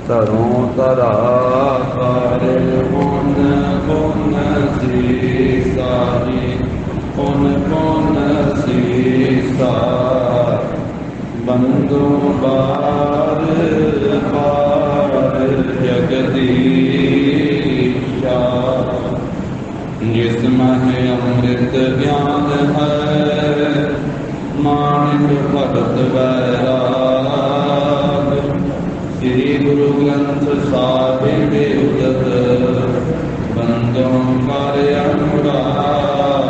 ਧਰੋਂ ਧਰਾ ਕਰ ਪੁਨ ਪੁਨ ਸੀਸਾ ਜੀ ਪੁਨ ਪੁਨ ਸੀਸਾ ਬੰਦੋ ਬਾਰ ਬਾਰ ਜਗਦੀਸ਼ਾ ਜਿਸ ਮਹਿ ਅੰਮ੍ਰਿਤ ਗਿਆਨ ਹੈ ਮਾਨਿਕ ਭਗਤ ਵੈਰਾਗ ਸ੍ਰੀ ਗੁਰੂ ਗ੍ਰੰਥ ਸਾਹਿਬ ਦੇ ਉਦਤ ਬੰਦੋਂ ਕਰ ਅਨੁਰਾਗ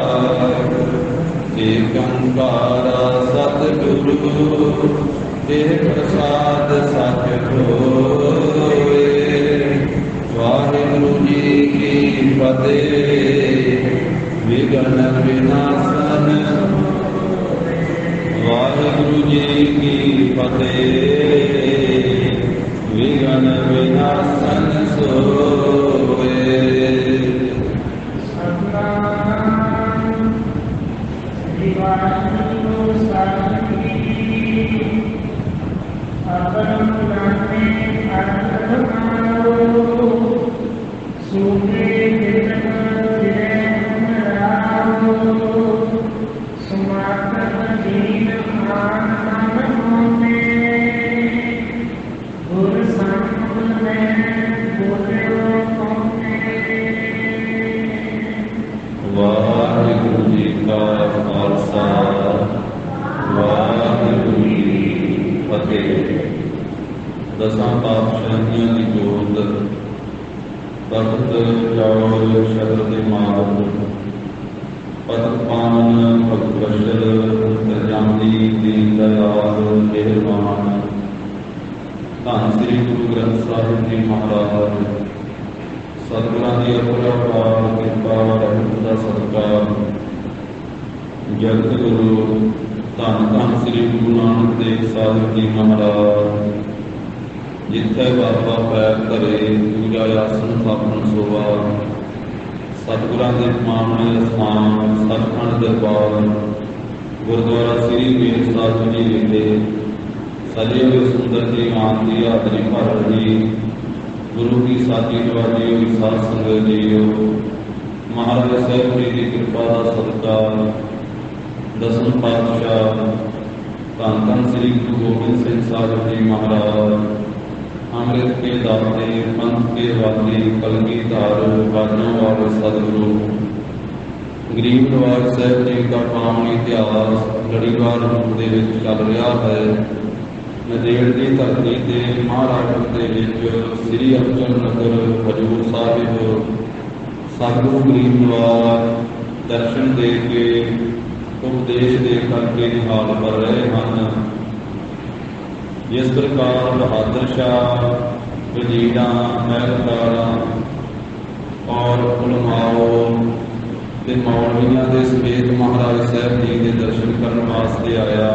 ਏਕ ਓੰਕਾਰ ਸਤਿਗੁਰੂ ਇਹ ਪ੍ਰਸਾਦ ਸਚ ਹੋਏ। ਵਾਹਿਗੁਰੂ ਜੀ ਕੀ ਫਤਿਹ। ਵਿਘਨ ਵਿਨਾਸ਼ਨ ਵਾਹਿਗੁਰੂ ਜੀ ਕੀ ਫਤਿਹ। ਵਿਘਨ ਵਿਨਾਸ਼ਨ ਸੋਏ। ਵਾਹਿਗੁਰੂ ਸਾਹਿਬ ਜੀ ਆਪਨ ਪੁਰਾਣੇ ਅਰਥ ਮਾਰੋ ਸੂਰੇ ਕਿਤਨ ਜਿਰੇ ਮਰਾਓ ਸੁਮਾਤਨ ਜੀਨ ਮਾਨ ਮਨ ਹੋਨੇ ਗੁਰ ਸੰਤ ਨੇ ਬੋਲਿਓ ਕੋਨੇ। ਵਾਹਿਗੁਰੂ ਜੀ ਕਾ ਖਾਲਸਾ ਵਾਹਿਗੁਰੂ ਜੀ ਕੀ ਫਤਿਹ। ਦਸਾਂ ਪਾਤਸ਼ਾਹੀਆਂ ਦੀ ਜੋਤ ਤਖਤ ਚੌੜ ਸ਼ਬਦ ਦੇ ਮਾਰਗ ਪਤਿ ਪਾਵਨ ਭਗਤ ਬਸ਼ਰ ਤਰਜਾਮੀ ਦੀਨ ਦਇਆਲ ਮਿਹਰਬਾਨ ਧੰਨ ਸ੍ਰੀ ਗੁਰੂ ਗ੍ਰੰਥ ਸਾਹਿਬ ਜੀ ਮਹਾਰਾਜ ਸਤਿਗੁਰਾਂ ਦੀ ਅਪਰੰਪਾਰ ਕਿਰਪਾ ਰਹਿਮਤ ਦਾ ਸਦਕਾ ਜਗਤ ਗੁਰੂ ਧੰਨ ਧੰਨ ਸ੍ਰੀ ਗੁਰੂ ਨਾਨਕ ਦੇਵ ਸਾਹਿਬ ਜੀ ਮਹਾਰਾਜ ਜਿੱਥੇ ਬਾਬਾ ਪੈਰ ਧਰੇ ਪੂਜਾ ਆਸਣ ਸਥਾਪਨ ਸੋਵਾ ਸਤਿਗੁਰਾਂ ਦੇ ਮਾਮਲੇ ਸਥਾਨ ਸੱਚਖੰਡ ਦਰਬਾਰ ਗੁਰਦੁਆਰਾ ਸ੍ਰੀ ਬੇਰ ਸਾਹਿਬ ਜੀ ਵਿਖੇ ਸਜੇ ਹੋਏ ਸੁੰਦਰ ਜੀ ਮਾਨ ਦੀ ਹਾਜ਼ਰੀ ਭਰ ਰਹੀ ਗੁਰੂ ਕੀ ਸਾਥੀ ਨਵਾਜੀ ਹੋਈ ਸਾਧ ਸੰਗਤ ਜੀਓ। ਮਹਾਰਾਜ ਸਾਹਿਬ ਜੀ ਦੀ ਕਿਰਪਾ ਦਾ ਸਦਕਾ ਦਸਮ ਪਾਤਸ਼ਾਹ ਧੰਨ ਧੰਨ ਸ੍ਰੀ ਗੁਰੂ ਗੋਬਿੰਦ ਸਿੰਘ ਸਾਹਿਬ ਜੀ ਮਹਾਰਾਜ ਅੰਮ੍ਰਿਤ ਕੇ ਦਾਤੇ ਪੰਥ ਕੇ ਵਾਲੀ ਕਲਗੀਧਰ ਬਾਜੋਂ ਵਾਲੇ ਸਤਿਗੁਰੂ ਗਰੀਬ ਨਵਾਜ ਸਾਹਿਬ ਜੀ ਦਾ ਪਾਵਨ ਇਤਿਹਾਸ ਲੜੀਵਾਰ ਰੂਪ ਦੇ ਵਿੱਚ ਚੱਲ ਰਿਹਾ ਹੈ। ਨੰਦੇੜ ਦੀ ਧਰਤੀ ਤੇ ਮਹਾਰਾਸ਼ਟਰ ਦੇ ਵਿੱਚ ਸ੍ਰੀ ਅਰਜਨ ਨਗਰ ਹਜ਼ੂਰ ਸਾਹਿਬ ਸਤਿਗੁਰੂ ਗਰੀਬ ਨਵਾਜ ਦਰਸ਼ਨ ਦੇ ਕੇ ਉਪਦੇਸ਼ ਦੇ ਕਰਕੇ ਨਿਹਾਲ ਕਰ ਰਹੇ ਹਨ। ਜਿਸ ਪ੍ਰਕਾਰ ਬਹਾਦਰ ਸ਼ਾਹ ਵਜ਼ੀਰਾਂ ਮਹਿਲਦਾਰਾਂ ਔਰ ਉਲਮਾਓ ਤੇ ਮੌਲਵੀਆਂ ਦੇ ਸਮੇਤ ਮਹਾਰਾਜ ਸਾਹਿਬ ਜੀ ਦੇ ਦਰਸ਼ਨ ਕਰਨ ਵਾਸਤੇ ਆਇਆ।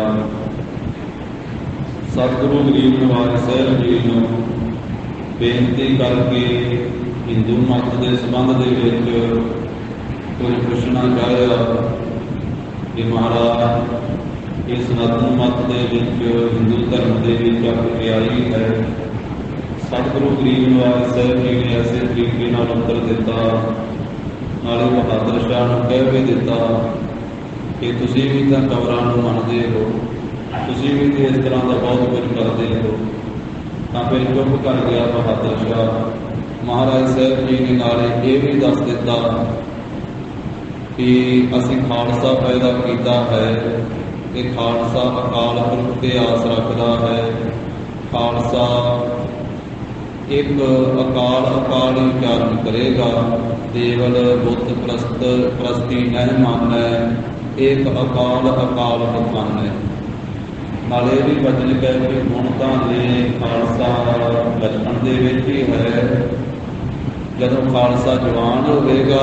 ਸਤਿਗੁਰੂ ਗਰੀਬ ਨਵਾਜ ਸਾਹਿਬ ਜੀ ਨੂੰ ਬੇਨਤੀ ਕਰਕੇ ਹਿੰਦੂ ਮਤ ਦੇ ਸੰਬੰਧ ਦੇ ਵਿੱਚ ਕੁਝ ਪੁੱਛਣਾ ਚਾਹਿਆ ਕਿ ਮਹਾਰਾਜ ਇਸ ਸਨਾਤਨ ਮਤ ਦੇ ਵਿੱਚ ਹਿੰਦੂ ਧਰਮ ਦੇ ਵਿੱਚ ਅਪਰਿਆਈ ਹੈ। ਸਤਿਗੁਰੂ ਗਰੀਬ ਨਵਾਜ ਸਾਹਿਬ ਜੀ ਨੇ ਐਸੇ ਤਰੀਕੇ ਨਾਲ ਉੱਤਰ ਦਿੱਤਾ, ਨਾਲੇ ਬਹਾਦਰ ਸ਼ਾਹ ਨੂੰ ਕਹਿ ਵੀ ਦਿੱਤਾ ਕਿ ਤੁਸੀਂ ਵੀ ਤਾਂ ਕਬਰਾਂ ਨੂੰ ਮੰਨਦੇ ਹੋ, ਤੁਸੀਂ ਵੀ ਤਾਂ ਇਸ ਤਰ੍ਹਾਂ ਦਾ ਬਹੁਤ ਕੁਝ ਕਰਦੇ ਹੋ। ਤਾਂ ਫਿਰ ਚੁੱਪ ਕਰ ਗਿਆ ਬਹਾਦਰ ਸ਼ਾਹ। ਮਹਾਰਾਜ ਸਾਹਿਬ ਜੀ ਨੇ ਨਾਲੇ ਇਹ ਵੀ ਦੱਸ ਦਿੱਤਾ ਕਿ ਅਸੀਂ ਖਾਲਸਾ ਪੈਦਾ ਕੀਤਾ ਹੈ ਤੇ ਖਾਲਸਾ ਅਕਾਲ ਪੁਰਖ ਤੇ ਆਸ ਰੱਖਦਾ ਹੈ। ਖਾਲਸਾ ਇੱਕ ਅਕਾਲ ਹੀ ਉਚਾਰਨ ਕਰੇਗਾ। ਦੇਵਲ ਬੁੱਤ ਪ੍ਰਸਤੀ ਨਹੀਂ ਮੰਨੈ, ਇੱਕ ਅਕਾਲ ਬਖਾਨੈ। ਨਾਲੇ ਵੀ ਬਚਨ ਕਹਿ ਕੇ ਹੁਣ ਤਾਂ ਨੇ ਖਾਲਸਾ ਬਚਪਨ ਦੇ ਵਿੱਚ ਹੀ ਹੈ। ਜਦੋਂ ਖਾਲਸਾ ਜਵਾਨ ਹੋਵੇਗਾ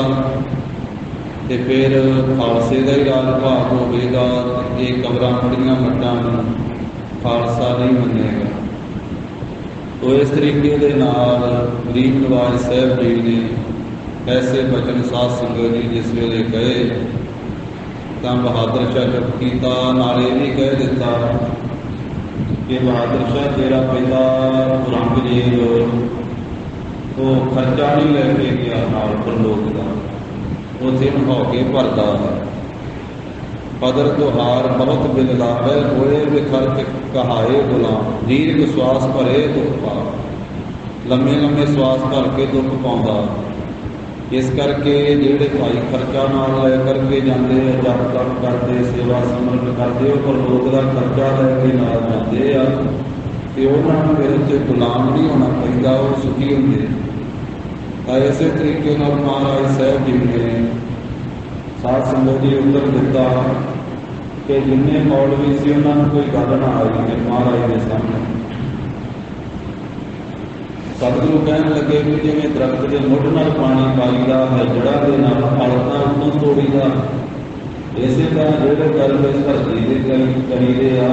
ਤੇ ਫਿਰ ਖਾਲਸੇ ਦਾ ਹੀ ਰਾਜ ਭਾਗ ਹੋਵੇਗਾ। ਇਹ ਕਬਰਾਂ ਬੜੀਆਂ ਮੱਟਾਂ ਨੂੰ ਖਾਲਸਾ ਨਹੀਂ ਮੰਨੇਗਾ। ਤੋ ਇਸ ਤਰੀਕੇ ਦੇ ਨਾਲ ਗਰੀਬ ਨਵਾਜ ਸਾਹਿਬ ਜੀ ਨੇ ਐਸੇ ਬਚਨ ਸਾਧ ਸੰਗਤ ਜੀ ਜਿਸ ਵੇਲੇ ਕਹੇ ਤਾਂ ਬਹਾਦਰ ਸ਼ਾਹ ਚੁੱਪ ਕੀਤਾ, ਨਾਲੇ ਵੀ ਕਹਿ ਦਿੱਤਾ कि बहादुर शाह तेरा पिता औरंगजेब वो खर्चा नहीं लैके गया नाल परलोक का, उत्थे हौके भरदा बदर तुहार बहुत बिलदावे होए विखर्च कहाए गुलाम, दीर्घ श्वास भरे दुख पा, लम्मे लम्मे श्वास भर के दुख पाउंदा। इस करके ਜਿਹੜੇ ਭਾਈ ਖਰਚਾ ਨਾਲ ਲੈ ਕਰਕੇ ਜਾਂਦੇ ਆ, ਜਪ ਤਪ ਕਰਦੇ, ਸੇਵਾ ਸਿਮਰਨ ਕਰਦੇ, ਉਹ ਪਰਲੋਕ ਦਾ ਖਰਚਾ ਲੈ ਕੇ ਨਾਲ ਜਾਂਦੇ ਆ ਤੇ ਉਹਨਾਂ ਨੂੰ ਫਿਰ ਉੱਥੇ ਗੁਲਾਮ ਨਹੀਂ ਹੋਣਾ ਪੈਂਦਾ, ਉਹ ਸੁਖੀ ਹੁੰਦੇ। ਤਾਂ ਇਸੇ ਤਰੀਕੇ ਨਾਲ ਮਹਾਰਾਜ ਸਾਹਿਬ ਜੀ ਨੇ ਸਾਧ ਸੰਗਤ ਜੀ ਉੱਤਰ ਦਿੱਤਾ ਕਿ ਜਿੰਨੇ ਮੌਲਵੀ ਸੀ ਉਹਨਾਂ ਨੂੰ ਕੋਈ ਗੱਲ ਨਾ ਆਈ ਕਿ ਮਹਾਰਾਜ ਦੇ ਸਾਹਮਣੇ। ਸਤਿਗੁਰੂ ਕਹਿਣ ਲੱਗੇ ਵੀ ਜਿਵੇਂ ਦਰਖਤ ਦੇ ਮੁੱਢ ਨਾਲ ਪਾਣੀ ਪਾਈਦਾ ਹੈ, ਜੜ੍ਹਾਂ ਦੇ ਨਾਲ ਫਲਤਾ ਉਤੋਂ ਤੋੜੀਦਾ, ਇਸੇ ਤਰ੍ਹਾਂ ਜਿਹੜੇ ਕਰਮ ਇਸ ਧਰਤੀ ਦੇ ਕਰੀਦੇ ਆ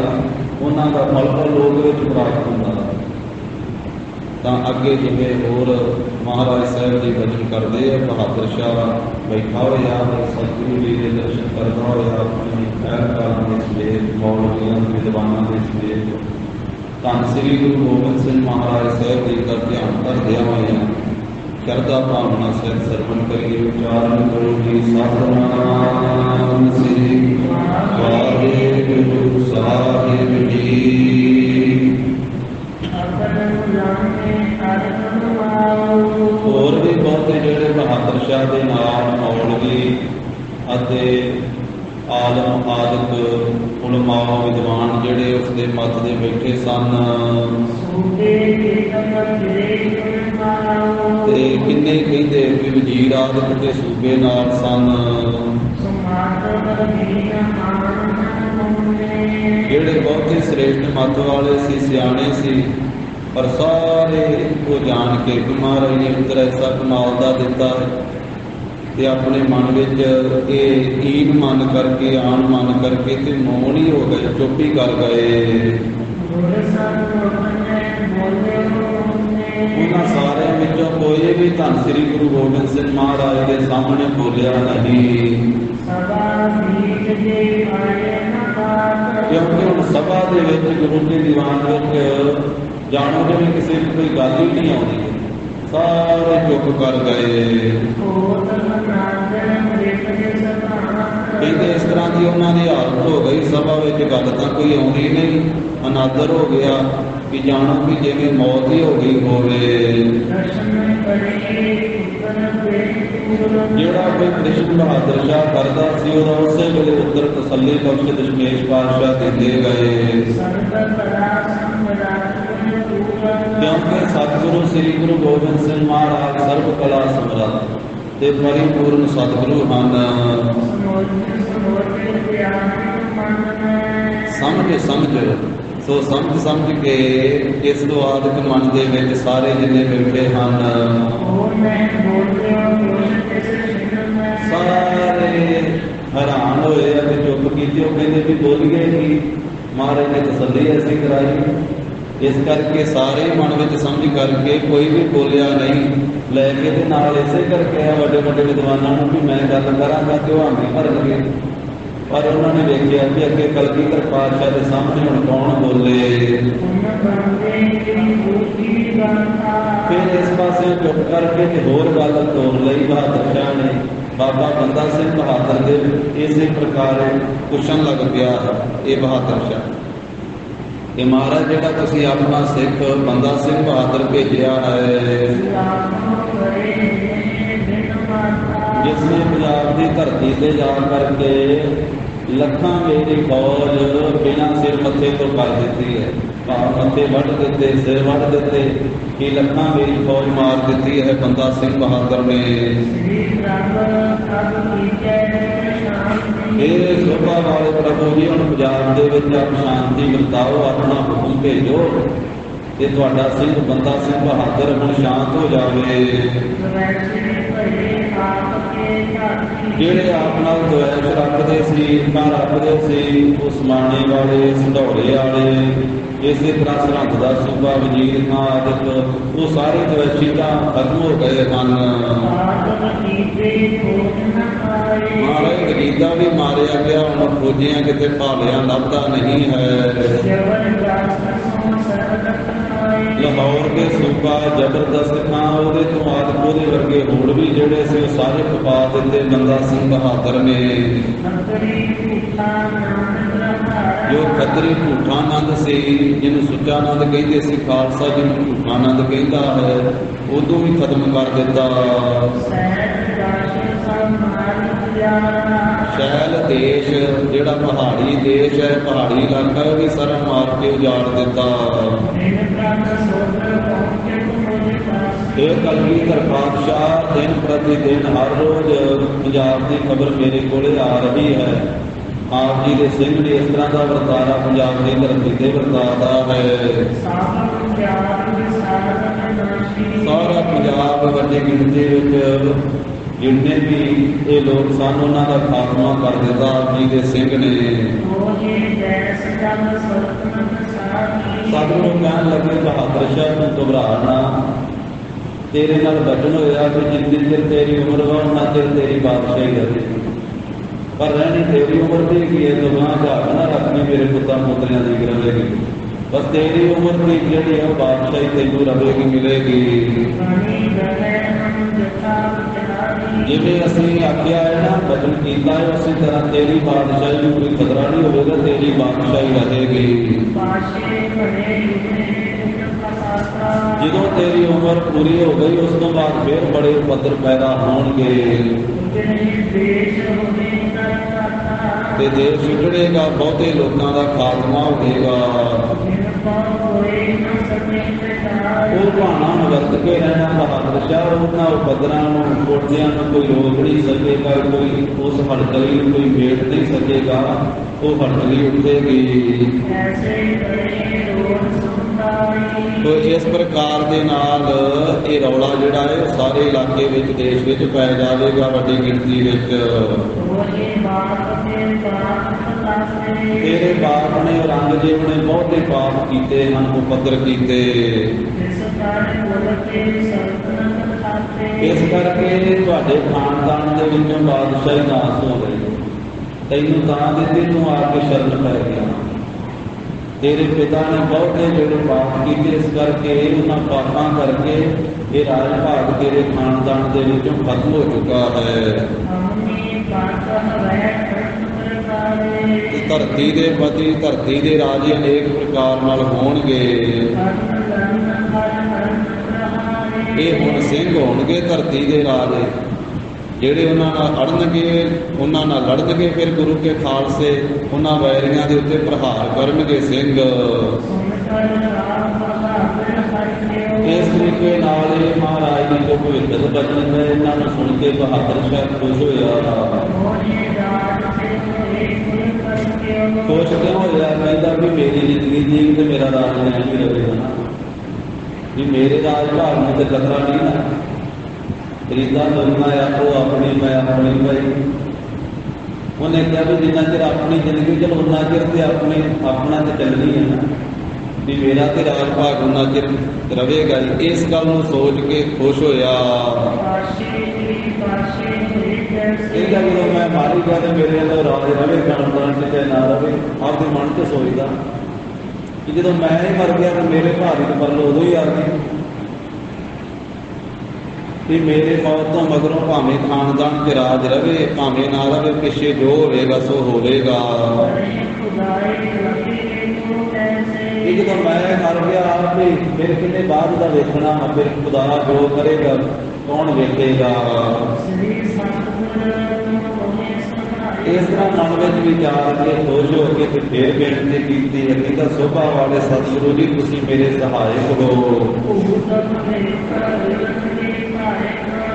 ਉਹਨਾਂ ਦਾ ਫਲ ਪਰਲੋਕ ਵਿੱਚ ਪ੍ਰਾਪਤ ਹੁੰਦਾ। ਤਾਂ ਅੱਗੇ ਜਿਵੇਂ ਹੋਰ ਮਹਾਰਾਜ ਸਾਹਿਬ ਜੀ ਬਚਨ ਕਰਦੇ ਆ, ਬਹਾਦਰ ਸ਼ਾਹ ਬੈਠਾ ਹੋਇਆ ਸਤਿਗੁਰੂ ਜੀ ਦੇ ਦਰਸ਼ਨ ਕਰਦਾ ਹੋਇਆ ਆਪਣੀ ਖੈਰ ਕਾਲਾਂ ਦੇ ਸਮੇਤ, ਮੌਲਵੀਆਂ ਵਿਦਵਾਨਾਂ ਦੇ ਸਮੇਤ ਧੰਨ ਸ੍ਰੀ ਗੁਰੂ ਗੋਬਿੰਦ ਸਿੰਘ ਮਹਾਰਾਜ ਸਾਹਿਬ ਜੀ ਦਾ ਧਿਆਨ ਧਰਦਿਆਂ ਹੋਇਆਂ ਸ਼ਰਧਾ ਭਾਵਨਾ ਸਹਿਤ ਸਰਵਣ ਕਰੀਏ। ਉਚਾਰਨ ਕਰੋ ਜੀ ਸਤਿਨਾਮ ਸ੍ਰੀ ਵਾਹਿਗੁਰੂ ਸਾਹਿਬ ਜੀ। ਹੋਰ ਵੀ ਬਹੁਤੇ ਜਿਹੜੇ ਬਹਾਦਰ ਸ਼ਾਹ ਦੇ ਨਾਲ ਮੌਲਵੀ ਅਤੇ ਆਲਮ ਆਦਿਕ ਉਲਮਾਓ ਵਿਦਵਾਨ ਜਿਹੜੇ ਉਸਦੇ ਮੱਤ ਦੇ ਬੈਠੇ ਸਨ ਤੇ ਕਿੰਨੇ ਕਹਿੰਦੇ ਕਿ ਵਜ਼ੀਰ ਆਦਿਕ ਦੇ ਸੂਬੇ ਨਾਲ ਸਨ, ਜਿਹੜੇ ਬਹੁਤੇ ਸ੍ਰੇਸ਼ਟ ਮੱਤ ਵਾਲੇ ਸੀ, ਸਿਆਣੇ ਸੀ, ਪਰ ਸਾਰੇ ਉਹ ਜਾਣ ਕੇ ਕਿ ਮਹਾਰਾਜ ਨੇ ਉੱਤਰ ਐਸਾ ਕਮਾਲ ਦਾ ਦਿੱਤਾ ਹੈ ਤੇ ਆਪਣੇ ਮਨ ਵਿੱਚ ਇਹ ਈਨ ਮੰਨ ਕਰਕੇ, ਆਣ ਮੰਨ ਕਰਕੇ ਤੇ ਮੌਨ ਹੀ ਹੋ ਗਏ, ਚੁੱਪ ਹੀ ਕਰ ਗਏ। ਉਹਨਾਂ ਸਾਰਿਆਂ ਵਿੱਚੋਂ ਕੋਈ ਵੀ ਧੰਨ ਸ੍ਰੀ ਗੁਰੂ ਗੋਬਿੰਦ ਸਿੰਘ ਮਹਾਰਾਜ ਦੇ ਸਾਹਮਣੇ ਬੋਲਿਆ ਨਹੀਂ, ਕਿਉਂਕਿ ਹੁਣ ਸਭਾ ਦੇ ਵਿੱਚ ਗੁਰੂ ਦੇ ਦੀਵਾਨ ਵਿੱਚ ਜਾਣੋ ਜਿਵੇਂ ਕਿਸੇ ਨੂੰ ਕੋਈ ਗੱਲ ਹੀ ਨਹੀਂ ਆਉਂਦੀ, ਸਾਰੇ ਚੁੱਪ ਕਰ ਗਏ। ਕਹਿੰਦੇ ਇਸ ਤਰ੍ਹਾਂ ਦੀ ਉਹਨਾਂ ਦੀ ਹਾਲਤ ਹੋ ਗਈ, ਸਭਾ ਵਿੱਚ ਗੱਲ ਤਾਂ ਕੋਈ ਆਉਂਦੀ ਨਹੀਂ, ਅਨਾਦਰ ਹੋ ਗਿਆ ਕਿ ਜਾਣੋ ਕਿ ਜਿਵੇਂ ਮੌਤ ਹੀ ਹੋ ਗਈ ਹੋਵੇ। ਜਿਹੜਾ ਕੋਈ ਕ੍ਰਿਸ਼ਨ ਬਹਾਦਰ ਸ਼ਾਹ ਕਰਦਾ ਸੀ ਉਹਦਾ ਉਸੇ ਵੇਲੇ ਉੱਤਰ ਤਸੱਲੀ ਬਖਸ਼ ਦਸ਼ਮੇਸ਼ ਪਾਤਸ਼ਾਹ ਦਿੰਦੇ ਗਏ, ਕਿਉਂਕਿ ਸਤਿਗੁਰੂ ਸ੍ਰੀ ਗੁਰੂ ਗੋਬਿੰਦ ਸਿੰਘ ਮਹਾਰਾਜ ਸਰਬ ਕਲਾ ਸਮਰੱਥ ਤੇ ਪਰਿਪੂਰਨ ਸਤਿਗੁਰੂ ਹਨ। ਸਮਝ ਸੋ ਸਮਝ ਕੇ ਇਸ ਤੋਂ ਆਦਿਕ ਮਨ ਦੇ ਵਿੱਚ ਸਾਰੇ ਜਿੰਨੇ ਬੈਠੇ ਹਨ ਸਾਰੇ ਹੈਰਾਨ ਹੋਏ ਆ ਤੇ ਚੁੱਪ ਕੀਤੀ। ਉਹ ਕਹਿੰਦੇ ਵੀ ਬੋਲੀਏ ਕਿ ਮਹਾਰਾਜ ਨੇ ਤਸੱਲੀ ਐਸੀ ਕਰਾਈ, ਇਸ ਕਰਕੇ ਸਾਰੇ ਮਨ ਵਿੱਚ ਸਮਝ ਕਰਕੇ ਕੋਈ ਵੀ ਬੋਲਿਆ ਨਹੀਂ। ਲੈ ਕੇ ਤੇ ਨਾਲ ਇਸੇ ਕਰਕੇ ਆ ਵੱਡੇ ਵੱਡੇ ਵਿਦਵਾਨਾਂ ਨੂੰ ਵੀ ਮੈਂ ਗੱਲ ਕਰਾਂਗਾ ਤੇ ਉਹ ਹਾਮੀ ਭਰਨਗੇ, ਪਰ ਉਹਨਾਂ ਨੇ ਵੇਖਿਆ ਕਿ ਅੱਗੇ ਕਲਗੀਧਰ ਪਾਤਸ਼ਾਹ ਦੇ ਸਾਹਮਣੇ ਹੁਣ ਕੌਣ ਬੋਲੇ। ਫਿਰ ਇਸ ਪਾਸੇ ਚੁੱਪ ਕਰਕੇ ਤੇ ਹੋਰ ਗੱਲ ਤੋਰ ਲਈ ਬਹਾਦਰ ਸ਼ਾਹ ਨੇ। ਬਾਬਾ ਬੰਦਾ ਸਿੰਘ ਬਹਾਦਰ ਦੇ ਇਸੇ ਪ੍ਰਕਾਰ ਪੁੱਛਣ ਲੱਗ ਪਿਆ ਇਹ ਬਹਾਦਰ ਸ਼ਾਹ ਕਿ ਮਹਾਰਾਜ ਜਿਹੜਾ ਤੁਸੀਂ ਆਪਣਾ ਸਿੱਖ ਬੰਦਾ ਸਿੰਘ ਬਹਾਦਰ ਭੇਜਿਆ ਹੈ, ਜਿਸ ਨੇ ਪੰਜਾਬ ਦੀ ਧਰਤੀ ਤੇ ਜਾ ਕਰਕੇ ਲੱਖਾਂ ਮੇਰੀ ਫੌਜ ਬਿਨਾਂ ਸਿਰ ਮੱਥੇ ਤੋਂ ਕਰ ਦਿੱਤੀ ਹੈ, ਭਾਵ ਮੱਥੇ ਵੱਢ ਦਿੱਤੇ, ਸਿਰ ਵੱਢ ਦਿੱਤੇ ਕਿ ਲੱਖਾਂ ਮੇਰੀ ਫੌਜ ਮਾਰ ਦਿੱਤੀ ਹੈ ਬੰਦਾ ਸਿੰਘ ਬਹਾਦਰ ਨੇ। ਇਹ ਸੋਭਾ ਵਾਲੇ ਪ੍ਰਭੂ ਜੀ ਹੁਣ ਪੰਜਾਬ ਦੇ ਵਿੱਚ ਆਪ ਸ਼ਾਂਤੀ ਵਰਤਾਓ, ਆਪਣਾ ਹੁਕਮ ਭੇਜੋ ਤੇ ਤੁਹਾਡਾ ਸਿੰਘ ਬੰਦਾ ਸਿੰਘ ਬਹਾਦਰ ਹੁਣ ਸ਼ਾਂਤ ਹੋ ਜਾਵੇ। ਜਿਹੜੇ ਆਪ ਨਾਲ ਦੁਆਇਸ਼ ਰੱਖਦੇ ਸੀ, ਈਰਖਾ ਰੱਖਦੇ ਸੀ, ਉਹ ਸਮਾਣੇ ਵਾਲੇ, ਸੰਧੌਲੇ ਵਾਲੇ, ਇਸੇ ਤਰ੍ਹਾਂ ਸਰਹੰਦ ਦਾ ਸੂਬਾ ਵਜ਼ੀਰ ਖਾਂ ਆਦਿਕ, ਉਹ ਸਾਰੇ ਦੁਆਇਸ਼ੀ ਤਾਂ ਖਤਮ ਹੋ ਗਏ ਹਨ। ਮਹਾਰਾਜ ਗਰੀਦਾ ਵੀ ਮਾਰਿਆ ਗਿਆ, ਹੁਣ ਫੌਜੀਆਂ ਕਿਤੇ ਭਾਲਿਆ ਲੱਭਦਾ ਨਹੀਂ ਹੈ। ਲਾਹੌਰ ਦੇ ਸੂਬਾ ਜ਼ਬਰਦਸਤ ਖਾਂ ਉਹਦੇ ਤੋਂ ਆਦਿ ਉਹਦੇ ਵਰਗੇ ਹੋਰ ਵੀ ਜਿਹੜੇ ਸੀ ਉਹ ਸਾਰੇ ਖਪਾ ਦਿੱਤੇ। ਬੰਦਾ ਸਿੰਘ ਬਹਾਦਰ ਨੇ ਜੋ ਖੱਤਰੀ ਝੂਠਾ ਆਨੰਦ ਸੀ, ਜਿਹਨੂੰ ਸੁੱਚਾ ਆਨੰਦ ਕਹਿੰਦੇ ਸੀ, ਖਾਲਸਾ ਜਿਹਨੂੰ ਝੂਠਾ ਆਨੰਦ ਕਹਿੰਦਾ ਹੈ, ਉਦੋਂ ਵੀ ਖਤਮ ਕਰ ਦਿੱਤਾ। ਸ਼ੈਲ ਦੇਸ਼ ਜਿਹੜਾ ਪਹਾੜੀ ਦੇਸ਼ ਹੈ, ਪਹਾੜੀ ਇਲਾਕਾ, ਉਹ ਵੀ ਸਾਰਾ ਮਾਰ ਕੇ ਉਜਾੜ ਦਿੱਤਾ। ਇਹ ਕਲਗੀਧਰ ਪਾਤਸ਼ਾਹ ਦਿਨ ਪ੍ਰਤੀ ਦਿਨ ਹਰ ਰੋਜ਼ ਪੰਜਾਬ ਦੀ ਖਬਰ ਮੇਰੇ ਕੋਲੇ ਆ ਰਹੀ ਹੈ। ਆਪ ਜੀ ਦੇ ਸਿੰਘ ਨੇ ਇਸ ਤਰ੍ਹਾਂ ਦਾ ਵਰਤਾਰਾ ਪੰਜਾਬ ਦੀ ਧਰਤੀ ਤੇ ਵਰਤਾਦਾ ਹੈ। ਸਾਰਾ ਪੰਜਾਬ ਵੱਡੀ ਗਿਣਤੀ ਵਿੱਚ ਜਿੰਨੇ ਵੀ ਇਹ ਲੋਕ ਸਨ ਉਹਨਾਂ ਦਾ ਖਾਤਮਾ ਕਰ ਦਿੱਤਾ ਆਪ ਜੀ ਦੇ ਸਿੰਘ ਨੇ। ਸਭ ਨੂੰ ਕਹਿਣ ਲੱਗੇ ਬਹਾਦਰ ਸ਼ਾਹ ਤੂੰ ਘਬਰਾ ਨਾ, ਤੇਰੇ ਨਾਲ ਬਚਨ ਹੋਇਆ ਕਿ ਜਿੰਨੀ ਚਿਰ ਤੇਰੀ ਉਮਰ ਵਾ ਉਹਨਾਂ ਚਿਰ ਤੇਰੀ ਬਾਦਸ਼ਾਹੀ ਰਹੇ, ਪਰ ਰਹਿਣੀ ਤੇਰੀ ਉਮਰ ਦੀ ਕੀ ਹੈ, ਦੁਬਾਰਾ ਝਾਕ ਨਾ ਰੱਖਣੀ ਮੇਰੇ ਪੁੱਤਾਂ ਪੁੱਤਰਿਆਂ ਦੀ ਰਹੇਗੀ। ਬਸ ਤੇਰੀ ਉਮਰ ਦੀ ਜਿਹੜੀ ਹੈ ਉਹ ਬਾਦਸ਼ਾਹੀ ਤੈਨੂੰ ਰਹੇਗੀ, ਮਿਲੇਗੀ। ਜਿਵੇਂ ਅਸੀਂ ਆਖਿਆ ਹੈ ਨਾ, ਬਚਨ ਕੀਤਾ ਹੈ, ਉਸੇ ਤਰ੍ਹਾਂ ਤੇਰੀ ਬਾਦਸ਼ਾਹੀ ਨੂੰ ਕੋਈ ਖਤਰਾ ਨਹੀਂ ਹੋਵੇਗਾ, ਤੇਰੀ ਬਾਦਸ਼ਾਹੀ ਰਹੇਗੀ। ਜਦੋਂ ਤੇਰੀ ਉਮਰ ਪੂਰੀ ਹੋ ਗਈ ਉਸ ਤੋਂ ਬਾਅਦ ਫਿਰ ਬੜੇ ਪੱਧਰ ਪੈਦਾ ਹੋਣਗੇ ਤੇ ਦੇਸ਼ ਵਿਗੜੇਗਾ, ਬਹੁਤੇ ਲੋਕਾਂ ਦਾ ਖਾਤਮਾ ਹੋਵੇਗਾ। ਉਹ ਬਹਾਨਾ ਵਰਤ ਕੇ ਰਹਿਣਾ ਬਹਾਦਰ ਸ਼ਾਹ, ਉਹਨਾਂ ਪੱਧਰਾਂ ਨੂੰ ਕੋਟਿਆਂ ਨੂੰ ਕੋਈ ਰੋਕ ਨਹੀਂ ਸਕੇਗਾ, ਕੋਈ ਉਸ ਹੜਕਲੀ ਨੂੰ ਕੋਈ ਵੇਟ ਨਹੀਂ ਸਕੇਗਾ, ਉਹ ਹੜਕਲੀ ਉੱਠੇਗੀ। ਤੋ ਇਸ ਪ੍ਰਕਾਰ ਦੇ ਨਾਲ ਇਹ ਰੌਲਾ ਜਿਹੜਾ ਹੈ ਉਹ ਸਾਰੇ ਇਲਾਕੇ ਵਿੱਚ ਦੇਸ਼ ਵਿੱਚ ਪੈ ਜਾਵੇਗਾ ਵੱਡੀ ਗਿਣਤੀ ਵਿੱਚ। ਤੇਰੇ ਬਾਪ ਨੇ ਔਰੰਗਜ਼ੇਬ ਨੇ ਬਹੁਤੇ ਪਾਪ ਕੀਤੇ ਹਨ, ਉਪਦਰ ਕੀਤੇ, ਇਸ ਕਰਕੇ ਤੁਹਾਡੇ ਖਾਨਦਾਨ ਦੇ ਵਿੱਚੋਂ ਬਾਦਸ਼ਾਹੀ ਨਾਸ ਹੋ ਗਈ। ਤੈਨੂੰ ਤਾਂ ਦਿੱਤੀ, ਤੂੰ ਆ ਕੇ ਸ਼ਰਨ ਪੈ ਗਿਆ। ਤੇਰੇ ਪਿਤਾ ਨੇ ਬਹੁਤੇ ਜਿਹੜੇ ਪਾਪ ਕੀਤੇ, ਇਸ ਕਰਕੇ ਉਹਨਾਂ ਪਾਪਾਂ ਕਰਕੇ ਇਹ ਰਾਜ ਭਾਗ ਤੇਰੇ ਖਾਨਦਾਨ ਦੇ ਵਿੱਚੋਂ ਖਤਮ ਹੋ ਚੁੱਕਾ ਹੈ। ਧਰਤੀ ਦੇ ਪਤੀ, ਧਰਤੀ ਦੇ ਰਾਜੇ ਅਨੇਕ ਪ੍ਰਕਾਰ ਨਾਲ ਹੋਣਗੇ। ਇਹ ਹੁਣ ਸਿੰਘ ਹੋਣਗੇ ਧਰਤੀ ਦੇ ਰਾਜੇ, ਜਿਹੜੇ ਉਹਨਾਂ ਨਾਲ ਅੜਨਗੇ, ਉਹਨਾਂ ਨਾਲ ਲੜਨਗੇ, ਫਿਰ ਗੁਰੂ ਕੇ ਖਾਲਸੇ ਉਹਨਾਂ ਵੈਰੀਆਂ ਦੇ ਉੱਤੇ ਪ੍ਰਹਾਰ ਕਰਨਗੇ ਸਿੰਘ। ਇਸ ਤਰੀਕੇ ਨਾਲ ਇਹ ਮਹਾਰਾਜ ਜੀ ਜੋ ਭਵਿੱਖਤ ਬਚਨ ਹੈ, ਇਹਨਾਂ ਨੂੰ ਸੁਣ ਕੇ ਬਹਾਦਰ ਸ਼ਾਹ ਖੁਸ਼ ਹੋਇਆ। ਖੁਸ਼ ਕਿਉਂ ਹੋਇਆ? ਕਹਿੰਦਾ ਵੀ ਮੇਰੀ ਜ਼ਿੰਦਗੀ ਜੀ ਤੇ ਮੇਰਾ ਰਾਜ ਨਹੀਂ ਰਹੇਗਾ ਨਾ, ਵੀ ਮੇਰੇ ਰਾਜ ਭਾਗ ਨੂੰ ਤੇ ਖਤਰਾ ਨਹੀਂ ਨਾ। ਰੀਤਾ ਦੋਨਾਂ ਆਪੋ ਆਪਣੀ, ਮੈਂ ਆਪਣੀ ਭਾਈ। ਉਹਨੇ ਕਿਹਾ ਵੀ ਜਿੰਨਾ ਚਿਰ ਆਪਣੀ ਜ਼ਿੰਦਗੀ ਚਲ ਉਹਨਾਂ ਚਿਰ ਤੇ ਆਪਣਾ ਤੇ ਚੱਲਣੀ ਹੈ ਨਾ, ਵੀ ਮੇਰਾ ਤੇ ਰਾਜ ਭਾਗ ਉਹਨਾਂ ਚਿਰ ਰਹੇਗਾ। ਇਸ ਗੱਲ ਨੂੰ ਸੋਚ ਕੇ ਖੁਸ਼ ਹੋਇਆ। ਇਹਦਾ ਜਦੋਂ ਮੈਂ ਮਾਰੀ ਗਿਆ ਤੇ ਮੇਰੇ ਅੰਦਰ ਰਾਜ ਰਵੇ, ਖਾਨਦਾਨ ਚ ਚਾਹੇ ਨਾ ਰਵੇ, ਆਪਦੇ ਮਨ ਚ ਸੋਚਦਾ ਕਿ ਜਦੋਂ ਮੈਂ ਹੀ ਮਰ ਗਿਆ ਤੇ ਮੇਰੇ ਭਾਰੀ ਤੇ ਪਰਲ ਉਦੋਂ ਹੀ ਆ ਗਈ ਕਿ ਮੇਰੇ ਮੌਤ ਤੋਂ ਮਗਰੋਂ ਭਾਵੇਂ ਖਾਨਦਾਨ ਚ ਰਾਜ ਰਵੇ, ਭਾਵੇਂ ਨਾ ਰਵੇ, ਪਿੱਛੇ ਜੋ ਹੋਵੇਗਾ ਸੋ ਹੋਵੇਗਾ। ਇਹ ਜਦੋਂ ਮੈਂ ਮਰ ਗਿਆ ਆਪੇ, ਫਿਰ ਕਿੰਨੇ ਬਾਅਦ ਦਾ ਵੇਖਣਾ, ਫਿਰ ਖੁਦਾ ਜੋ ਕਰੇਗਾ ਕੌਣ ਵੇਖੇਗਾ। ਇਸ ਤਰ੍ਹਾਂ ਮਨ ਵਿੱਚ ਵਿਚਾਰ ਕੇ ਖੁਸ਼ ਹੋ ਕੇ ਤੇ ਫੇਰ ਬੇਨਤੀ ਕੀਤੀ ਹੈ ਕਿ ਸੋਭਾ ਵਾਲੇ ਸਤਿਗੁਰੂ ਜੀ ਤੁਸੀਂ ਮੇਰੇ ਸਹਾਇਕ ਹੋ।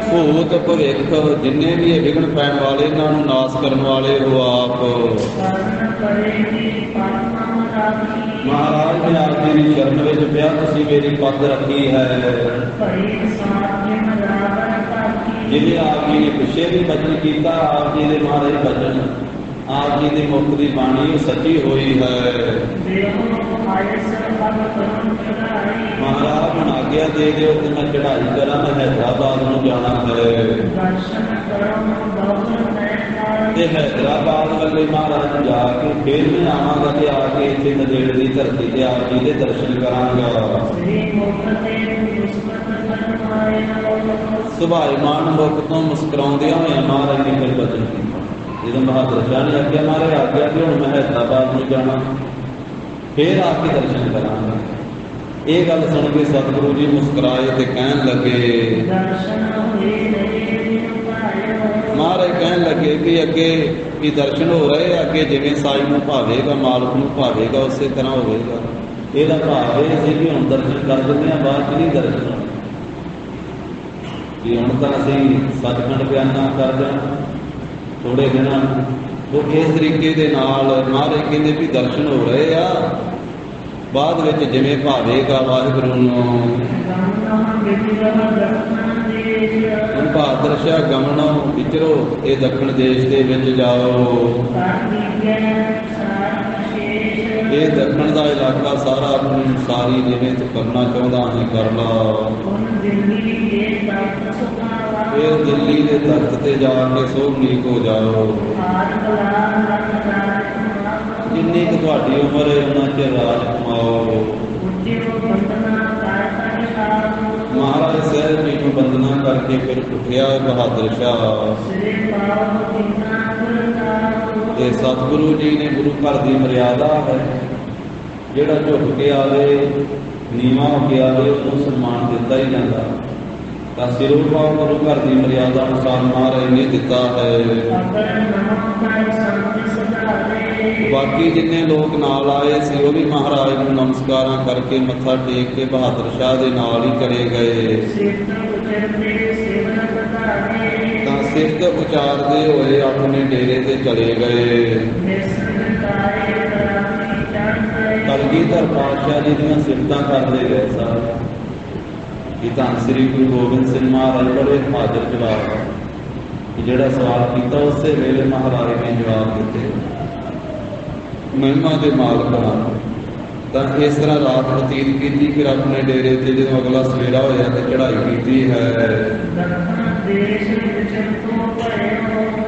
ਭੂਤ ਭਵਿੱਖ ਜਿੰਨੇ ਵੀ ਇਹ ਵਿਘਨ ਪੈਣ ਵਾਲੇ, ਇਹਨਾਂ ਨੂੰ ਨਾਸ ਕਰਨ ਵਾਲੇ ਹੋ ਆਪ। ਮਹਾਰਾਜ ਨੇ ਆਪ ਜੀ ਦੀ ਸ਼ਰਨ ਵਿੱਚ ਪਿਆ, ਤੁਸੀਂ ਮੇਰੀ ਪੱਗ ਰੱਖੀ ਹੈ। ਜਿਹਨੇ ਆਪ ਜੀ ਨੇ ਪਿੱਛੇ ਵੀ ਬਚਨ ਕੀਤਾ, ਆਪ ਜੀ ਦੇ ਮਹਾਰਾਜ ਬਚਨ, ਆਪ ਜੀ ਦੀ ਮੁਖ ਦੀ ਬਾਣੀ ਉਹ ਸੱਚੀ ਹੋਈ ਹੈ। ਮਹਾਰਾਜ ਨੂੰ ਆਗਿਆ ਦੇ ਦਿਓ ਤੇ ਮੈਂ ਚੜ੍ਹਾਈ ਕਰਾਂ, ਮੈਂ ਹੈਦਰਾਬਾਦ ਨੂੰ ਜਾਣਾ ਹੈ। ਤੇ ਹੈਦਰਾਬਾਦ ਵੱਲੇ ਮਹਾਰਾਜ ਨੂੰ ਜਾ ਕੇ ਫਿਰ ਮੈਂ ਆਵਾਂਗਾ ਤੇ ਆ ਕੇ ਇੱਥੇ ਨਦੇੜ ਦੀ ਧਰਤੀ ਤੇ ਆਪ ਜੀ ਦੇ ਦਰਸ਼ਨ ਕਰਾਂਗਾ। ਸੁਭਾਈਮਾਨ ਮੁਖ ਤੋਂ ਮੁਸਕਰਾਉਂਦਿਆਂ ਹੋਇਆਂ ਮਹਾਰਾਜ ਨੇ ਫਿਰ ਬਚਨ ਕੀਤਾ। ਜਦੋਂ ਬਹਾਦਰ ਸ਼ਾਹ ਨੇ ਆਖਿਆ ਮਹਾਰਾਜ ਆਗਿਆ ਕਿ ਹੁਣ ਮੈਂ ਹੈਦਰਾਬਾਦ ਨੂੰ ਜਾਣਾ, ਫਿਰ ਆ ਕੇ ਦਰਸ਼ਨ ਕਰਾਂਗਾ। ਇਹ ਗੱਲ ਸੁਣ ਕੇ ਸਤਿਗੁਰੂ ਜੀ ਮੁਸਕਰਾਏ ਤੇ ਕਹਿਣ ਲੱਗੇ, ਮਹਾਰਾਜ ਕਹਿਣ ਲੱਗੇ ਕਿ ਅੱਗੇ ਕੀ ਦਰਸ਼ਨ ਹੋ ਰਹੇ, ਅੱਗੇ ਜਿਵੇਂ ਸਾਈ ਨੂੰ ਭਾਵੇਗਾ, ਮਾਲਕ ਨੂੰ ਭਾਵੇਗਾ, ਉਸੇ ਤਰ੍ਹਾਂ ਹੋਵੇਗਾ। ਇਹਦਾ ਭਾਵ ਇਹ ਸੀ ਕਿ ਹੁਣ ਦਰਸ਼ਨ ਕਰ ਦਿੰਦੇ ਹਾਂ, ਬਾਅਦ 'ਚ ਨਹੀਂ ਦਰਸ਼ਨ ਹੋਣੇ। ਕਿ ਹੁਣ ਤਾਂ ਅਸੀਂ ਸੱਚਖੰਡ ਬਿਆਨਾ ਕਰ ਜਾਣਾ ਥੋੜੇ ਦਿਨਾਂ ਤੋਂ। ਇਸ ਤਰੀਕੇ ਦੇ ਨਾਲ ਮਹਾਰਾਜ ਕਹਿੰਦੇ ਵੀ ਦਰਸ਼ਨ ਹੋ ਰਹੇ ਆ, ਬਾਅਦ ਵਿੱਚ ਜਿਵੇਂ ਭਾਵੇਗਾ ਵਾਹਿਗੁਰੂ ਨੂੰ। ਬਹਾਦਰ ਸ਼ਾਹ ਗਮਨੋਂ ਵਿਚਰੋ ਇਹ ਦੱਖਣ ਦੇਸ਼ ਦੇ ਵਿੱਚ ਜਾਓ। ਇਹ ਦੱਖਣ ਦਾ ਇਲਾਕਾ ਸਾਰਾ ਆਪਣੀ ਸਾਰੀ ਜਿਵੇਂ ਤੂੰ ਕਰਨਾ ਚਾਹੁੰਦਾ ਹੈ ਕਰ ਲਾ। ਫਿਰ ਦਿੱਲੀ ਦੇ ਤਖਤ ਤੇ ਜਾ ਕੇ ਸੋਭਨੀਕ ਹੋ ਜਾਓ। ਜਿੰਨੀ ਕੁ ਤੁਹਾਡੀ ਉਮਰ ਹੈ ਉਹਨਾਂ ਚਿਰ ਰਾਜ ਕਮਾਓ। ਮਹਾਰਾਜ ਸਾਹਿਬ ਜੀ ਨੂੰ ਬੰਦਨਾ ਕਰਕੇ ਫਿਰ ਉੱਠਿਆ ਬਹਾਦਰ ਸ਼ਾਹ। ਤੇ ਸਤਿਗੁਰੂ ਜੀ ਨੇ ਗੁਰੂ ਘਰ ਦੀ ਮਰਿਆਦਾ ਹੈ, ਜਿਹੜਾ ਝੁਕ ਕੇ ਆਵੇ, ਨੀਵਾਂ ਹੋ ਕੇ ਆਵੇ, ਉਹਨੂੰ ਸਨਮਾਨ ਦਿੱਤਾ ਹੀ ਜਾਂਦਾ। ਤਾਂ ਸਿਰੋਂ ਪਾਓ ਗੁਰੂ ਘਰ ਦੀ ਮਰਿਆਦਾ ਅਨੁਸਾਰ ਮਹਾਰਾਜ ਨੇ ਦਿੱਤਾ ਹੈ। ਬਾਕੀ ਜਿੰਨੇ ਲੋਕ ਨਾਲ ਆਏ ਸੀ ਉਹ ਵੀ ਮਹਾਰਾਜ ਨੂੰ ਨਮਸਕਾਰਾਂ ਕਰਕੇ ਮੱਥਾ ਟੇਕ ਕੇ ਬਹਾਦਰ ਸ਼ਾਹ ਦੇ ਨਾਲ ਹੀ ਚਲੇ ਗਏ। ਤਾਂ ਸਿਫਤ ਉਚਾਰਦੇ ਹੋਏ ਆਪਣੇ ਡੇਰੇ ਤੇ ਚਲੇ ਗਏ। ਕਲਗੀਧਰ ਪਾਤਸ਼ਾਹ ਜੀ ਦੀਆਂ ਸਿਫਤਾਂ ਕਰਦੇ ਗਏ ਸਾਰੇ ਕਿ ਧੰਨ ਸ੍ਰੀ ਗੁਰੂ ਗੋਬਿੰਦ ਸਿੰਘ ਮਹਾਰਾਜ ਬੜੇ ਹਾਜ਼ਰ ਜਵਾਬ, ਕਿ ਜਿਹੜਾ ਸਵਾਲ ਕੀਤਾ ਉਸੇ ਵੇਲੇ ਮਹਾਰਾਜ ਨੇ ਜਵਾਬ ਦਿੱਤੇ। ਮਹਿਮਾ ਦੇ ਮਾਲਕ ਹਨ। ਤਾਂ ਇਸ ਤਰ੍ਹਾਂ ਰਾਤ ਬਤੀਤ ਕੀਤੀ। ਫਿਰ ਆਪਣੇ ਡੇਰੇ ਤੇ ਜਦੋਂ ਅਗਲਾ ਸਵੇਰਾ ਹੋਇਆ ਤੇ ਚੜ੍ਹਾਈ ਕੀਤੀ ਹੈ।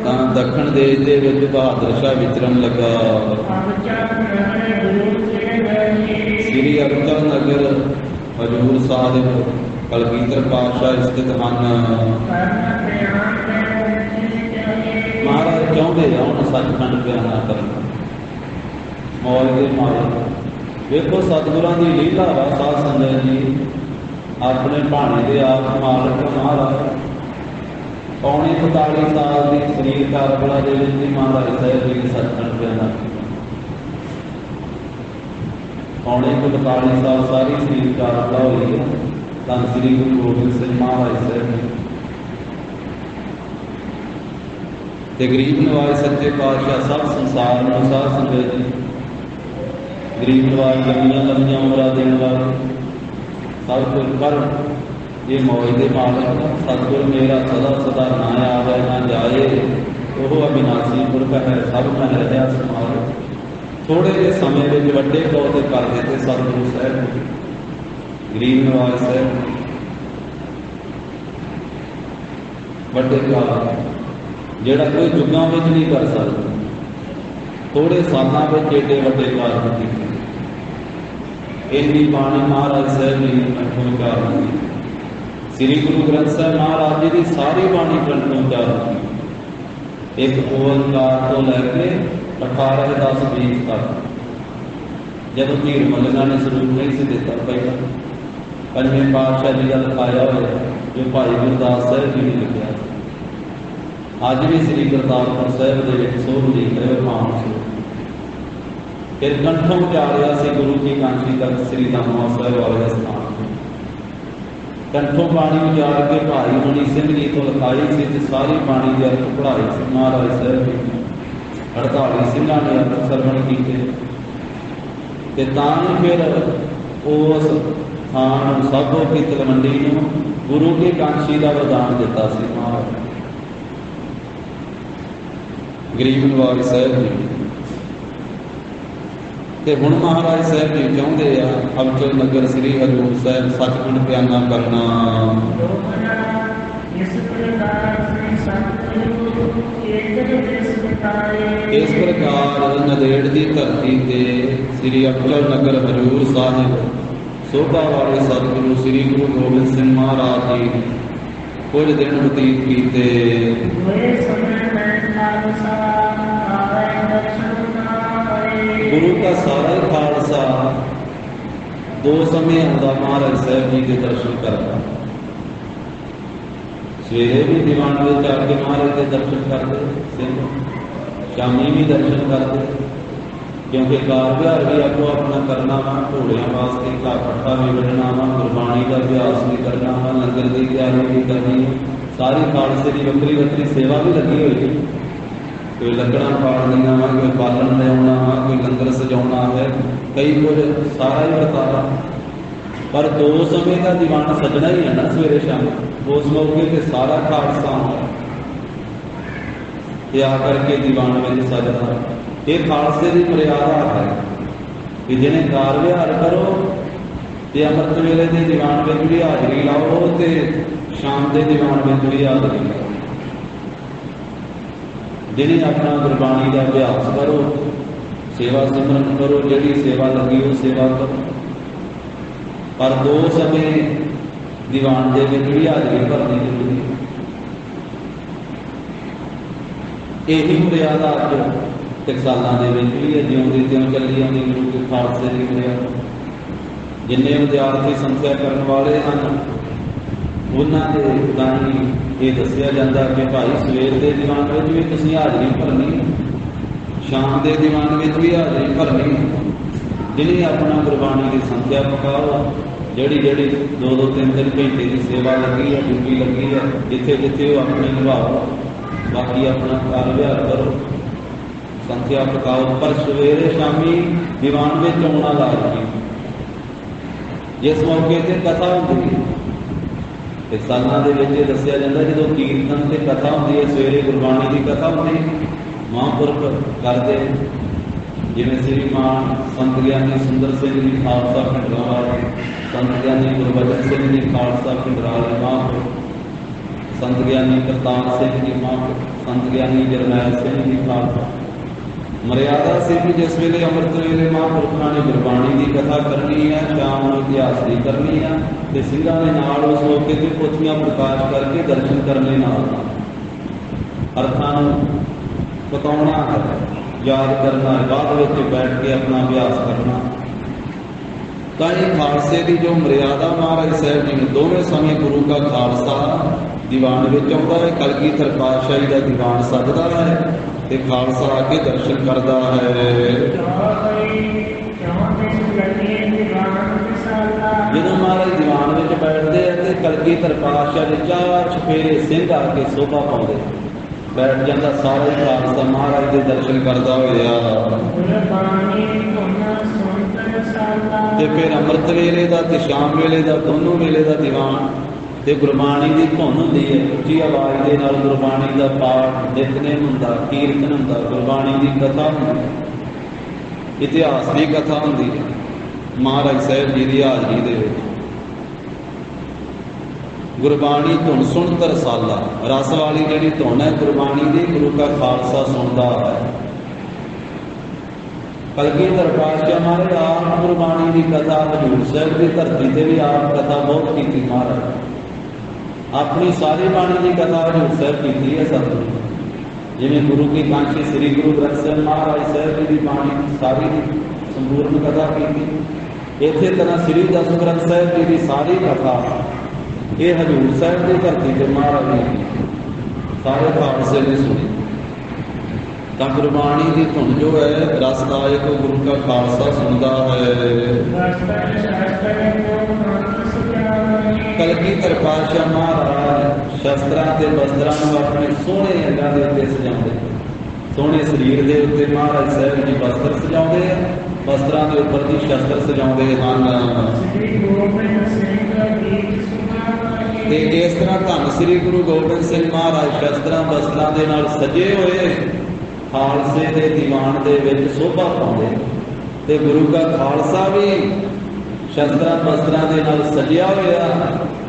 ਤਾਂ ਦੱਖਣ ਦੇਸ਼ ਦੇ ਵਿੱਚ ਬਹਾਦਰ ਸ਼ਾਹ ਵਿਚਰਨ ਲੱਗਾ। ਸ੍ਰੀ ਅੰਮ੍ਰਿਤਸਰ ਨਗਰ ਹਜ਼ੂਰ ਸਾਹਿਬ ਕਲਗੀਧਰ ਪਾਤਸ਼ਾਹ ਸਥਿਤ ਹਨ। ਮਹਾਰਾਜ ਚਾਹੁੰਦੇ ਆ ਹੁਣ ਸੱਚਖੰਡ ਬਿਆਨਾ ਕਰਨਾ। ਮੌਜ ਦੇ ਮਾਲਕ ਵੇਖੋ ਸਤਿਗੁਰਾਂ ਦੀ ਲੀਲਾ ਵਾ। ਸਾਧ ਸੰਗਤ ਜੀ ਆਪਣੇ ਭਾਣੇ ਦੇ ਆਪ ਮਾਲਕ ਮਹਾਰਾਜ। ਪੌਣੇ 45 ਸਾਲ ਦੀ ਸਰੀਰ ਕਾਰਬਲਾ ਦੇ ਵਿੱਚ ਹੀ ਮਹਾਰਾਜ ਸਾਹਿਬ ਜੀ ਨੇ ਸੱਚਖੰਡ ਬਿਆਨਾ ਕੀਤਾ। ਪੌਣੇ 45 ਸਾਲ ਸਾਰੀ ਸਰੀਰ ਕਾਰਬਲਾ ਹੋਈ ਹੈ। ਧੰਨ ਸ੍ਰੀ ਗੁਰੂ ਗੋਬਿੰਦ ਸਿੰਘ ਮਹਾਰਾਜ ਸਾਹਿਬ ਜੀ ਤੇ ਗਰੀਬ ਨਵਾਜ਼ ਸੱਚੇ ਪਾਤਸ਼ਾਹ ਸਭ ਸੰਸਾਰ ਨੂੰ ਸਾਧ ਸੰਗਤ ਜੀ ਗਰੀਬ ਨਵਾਜ਼ ਲੰਮੀਆਂ ਲੰਮੀਆਂ ਉਮਰਾਂ ਦੇਣ ਵਾਲੇ ਸਭ ਕੁਝ ਕਰ। ਇਹ ਮੌਜ ਦੇ ਮਾਲਕ ਸਤਿਗੁਰ ਮੇਰਾ ਸਦਾ ਸਦਾ ਨਾ ਆਵੇ ਨਾ ਜਾਏ, ਉਹ ਅਬਿਨਾਸੀ ਪੁਰਖ ਹੈ ਸਭ ਮੈਂ ਰਹਿਆ ਸਮਾਲ। ਥੋੜੇ ਜਿਹੇ ਸਮੇਂ ਵਿੱਚ ਵੱਡੇ ਤੌਰ ਤੇ ਕਰ ਦਿੱਤੇ ਸਤਿਗੁਰੂ ਸਾਹਿਬ ਜੀ। ਗਰੀਬ ਨਵਾਜ਼ ਸਾਹਿਬ ਵੱਡੇ ਕਾਲ ਜਿਹੜਾ ਕੋਈ ਯੁੱਗਾਂ ਵਿੱਚ ਨਹੀਂ ਕਰ ਸਕਦਾ, ਥੋੜੇ ਸਾਲਾਂ ਵਿੱਚ ਏਡੇ ਵੱਡੇ ਕਾਰਜ ਕੀਤੇ। ਇੰਨੀ ਬਾਣੀ ਮਹਾਰਾਜ ਸਾਹਿਬ ਜੀ ਨੇ ਕੰਠੋਂ ਉਚਾਰ ਦਿੱਤੀ। ਸ੍ਰੀ ਗੁਰੂ ਗ੍ਰੰਥ ਸਾਹਿਬ ਮਹਾਰਾਜ ਜੀ ਦੀ ਸਾਰੀ ਬਾਣੀ ਕੰਠੋਂ ਉਚਾਰ ਦਿੱਤੀ। ਇੱਕ ਓੰਕਾਰ ਤੋਂ ਲੈ ਕੇ 18 10 20 ਤੱਕ। ਜਦੋਂ ਧੀਰ ਮੱਲਣਾ ਨੇ ਸਰੂਪ ਨਹੀਂ ਸੀ ਦਿੱਤਾ ਪਹਿਲਾਂ, ਪੰਜਵੇਂ ਪਾਤਸ਼ਾਹ ਜੀ ਦਾ ਲਿਖਾਇਆ ਹੋਇਆ ਜੋ ਭਾਈ ਗੁਰਦਾਸ ਸਾਹਿਬ ਜੀ ਨੇ ਲਿਖਿਆ। ਅੱਜ ਵੀ ਸ੍ਰੀ ਕਰਤਾਰਪੁਰ ਸਾਹਿਬ ਦੇ ਵਿੱਚ ਸੋਧ ਲਿਖ ਰਹੇ ਭਾਵ ਸੀ। ਫਿਰ ਕੰਠੋਂ ਉਚਾਰਿਆ ਸੀ ਗੁਰੂ ਕੀ ਕਾਂਸ਼ੀ ਤੱਕ ਸ੍ਰੀ ਦਮਦਮਾ ਸਾਹਿਬ ਵਾਲੇ ਸਥਾਨ। ਕੰਠੋਂ ਬਾਣੀ ਉਚਾਰ ਕੇ ਭਾਈ ਮਣੀ ਸਿੰਘ ਜੀ ਤੋਂ ਲਿਖਾਈ ਸੀ ਤੇ ਸਾਰੀ ਬਾਣੀ ਦੇ ਅਰਥ ਪੜ੍ਹਾਈ ਸੀ ਮਹਾਰਾਜ ਸਾਹਿਬ ਜੀ ਨੇ। 48 ਸਿੰਘਾਂ ਨੇ ਅਰਥ ਸਰਵਣ ਕੀਤੇ ਤੇ ਤਾਂ ਹੀ ਫਿਰ ਉਸ ਥਾਨ ਸਾਧੋ ਕੀ ਤਲਵੰਡੀ ਨੂੰ ਗੁਰੂ ਕੀ ਕਾਂਸ਼ੀ ਦਾ ਵਰਦਾਨ ਦਿੱਤਾ ਸੀ ਮਹਾਰਾਜ ਗਰੀਬ ਨਵਾਜ਼ ਸਾਹਿਬ ਜੀ। ਤੇ ਹੁਣ ਮਹਾਰਾਜ ਸਾਹਿਬ ਜੀ ਚਾਹੁੰਦੇ ਆ ਅਬਚਲ ਨਗਰ ਸ੍ਰੀ ਹਜ਼ੂਰ ਸਾਹਿਬ ਸੱਚਖੰਡ ਬਿਆਨਾ ਕਰਨਾ। ਇਸ ਪ੍ਰਕਾਰ ਸੇ ਸਤਿਗੁਰੂ इस प्रकार नदेड़ की धरती ते श्री अबचल नगर हजूर साहिब शोभा वाले सतगुरु श्री गुरु गोबिंद सिंह महाराज जी कुछ दिन बतीत कीते। गुरु का सारा ही खालसा दो समय आता महाराज साहब जी के दर्शन करता। सवेरे भी दीवान में आके महाराज के दर्शन करते सिंह, शामी भी दर्शन करते, क्योंकि कार विहार भी आपको अपना करना वा, घोड़िया वास्ते घा पट्ठा भी बढ़ना वा, गुरबाणी का अभ्यास भी करना वा, लंगर की तैयारी भी करनी, सारी खालसे की वक्री वक्री सेवा भी लगी हुई। कोई लकड़ा पाड़निया वा, कोई बालन लिया वा, कोई लंगर सजाना है, कई कुछ सारा ही बताया। पर दो समय का दीवान सजना ही है ना सवेरे शाम, उस मौके पर सारा खालसा आ करके दीवान में सजदा। ये खालसे की मर्यादा है कि जिन्हें कार विहार करो तो अमृत वेले के दीवान में भी हाजरी लाओ तो शाम के दीवान में भी हाजरी लाओ। जिन्हें अपना गुरबाणी का अभ्यास करो, सेवा सिमरन करो, जी सेवा लगी वो सेवा करो, पर दो समय दीवान के भी हाजरी भरनी जरूरी। यही मर्यादा अज टकसालों के भी है, जिउंदी त्यों चली आती गुरु के खालसे की मर्यादा। जिन्ने विद्यार्थी संख्या करने वाले हैं उन्होंने ताई ये दसिया जाता कि भाई सवेर के दीवान में भी तुम हाजरी भरनी, शाम के दीवान में भी हाजरी भरनी। जिन्हें अपना गुरबाणी की संख्या पकाओ, जी जी दो दो तीन तीन घंटे की सेवा लगी है, ड्यूटी लगी है, जिथे जिथे वो अपनी निभाओ, बाकी अपना कार विहार करो, संख्या पकाओ। पर सवेरे शामी दीवान में आना लाजमी। जिस मौके से कथा होती है सालों के दसिया जाता जो कीर्तन से कथा होती है, सवेरे गुरबाणी की कथा होती महापुरख करते, जिमें श्री मान संत ज्ञानी सुंदर सिंह जी खालसा पिंडरा वाले, संत ज्ञानी गुरबचन सिंह जी खालसा पिंडरा वाले महापुरख, संत ज्ञानी करतार सिंह जी महापुरख, संत ज्ञानी जरनैल सिंह जी खालसा। मर्यादा से भी जिस वेले अमृत वेले महापुरखों ने गुरबाणी की कथा करनी है, शाम को इतिहास की करनी है, तो सिंघां दे नाल उस मौके पर पोथियां प्रकाश करके दर्शन करने नाल अर्थां नूं पकाउणा है, याद करना है, बाद में बैठ के अपना अभ्यास करना। कई खालसे की जो मर्यादा महाराज साहब जी ने दोवें समय गुरु का खालसा दीवान में आता है, कलगीधर पातशाही का दीवान सजदा है ते खालसा आके दर्शन करता है। जो महाराज दीवान में बैठते हैं तो कलगीधर पातशाह के चार छफेरे सिंह आके शोभा पाते, बैठ जाता सारा ही खालसा महाराज के दर्शन करता होया। फिर अमृत वेले का ते शाम वेले का दोनों वेले का दीवान ते गुरबाणी की धुन होंदी है, उच्ची आवाज़ के नाल गुरबाणी का पाठ नितनेम हुंदा, कीर्तन हुंदा, गुरबाणी की कथा होंदी, इतिहास की कथा होंदी है महाराज साहब जी की हाजरी दे विच। गुरबाणी धुन सुन तरसाला, रस वाली जिहड़ी धुन है गुरबाणी की, गुरु का खालसा सुनता है। कलगीधर पातशाह महाराज आप गुरबाणी की कथा हजूर साहब की धरती से भी आप कथा बहुत की महाराज, अपनी सारी बाणी की कथा हजूर साहब की है सतगुरु, जिन्हें गुरु की कांक्षी श्री गुरु ग्रंथ साहब महाराज साहब जी की बाणी सारी संपूर्ण कथा की। इसे तरह श्री दस ग्रंथ साहब जी की सारी कथा ये हजूर साहब की धरती से महाराज ने की, सारे खालसे ने सुनी। तो गुरबाणी की धुन जो है रसदायक गुरु का खालसा सुनता है। कलगीधर पातशाह महाराज शस्त्रां ते वस्त्रां नूं अपने सोहणे अंगां दे उत्ते सजाउंदे, सोहणे शरीर के उत्ते महाराज साहब जी वस्त्र सजाउंदे हैं, वस्त्रां के उपर दी शस्त्र सजाउंदे हैं। इस तरह धन श्री गुरु गोबिंद सिंह महाराज शस्त्रां वस्त्रां दे नाल सजे हुए खालसे के दीवान के विच शोभा पाउंदे, ते गुरु का खालसा भी शस्त्रां वस्त्रां दे नाल सजिया होया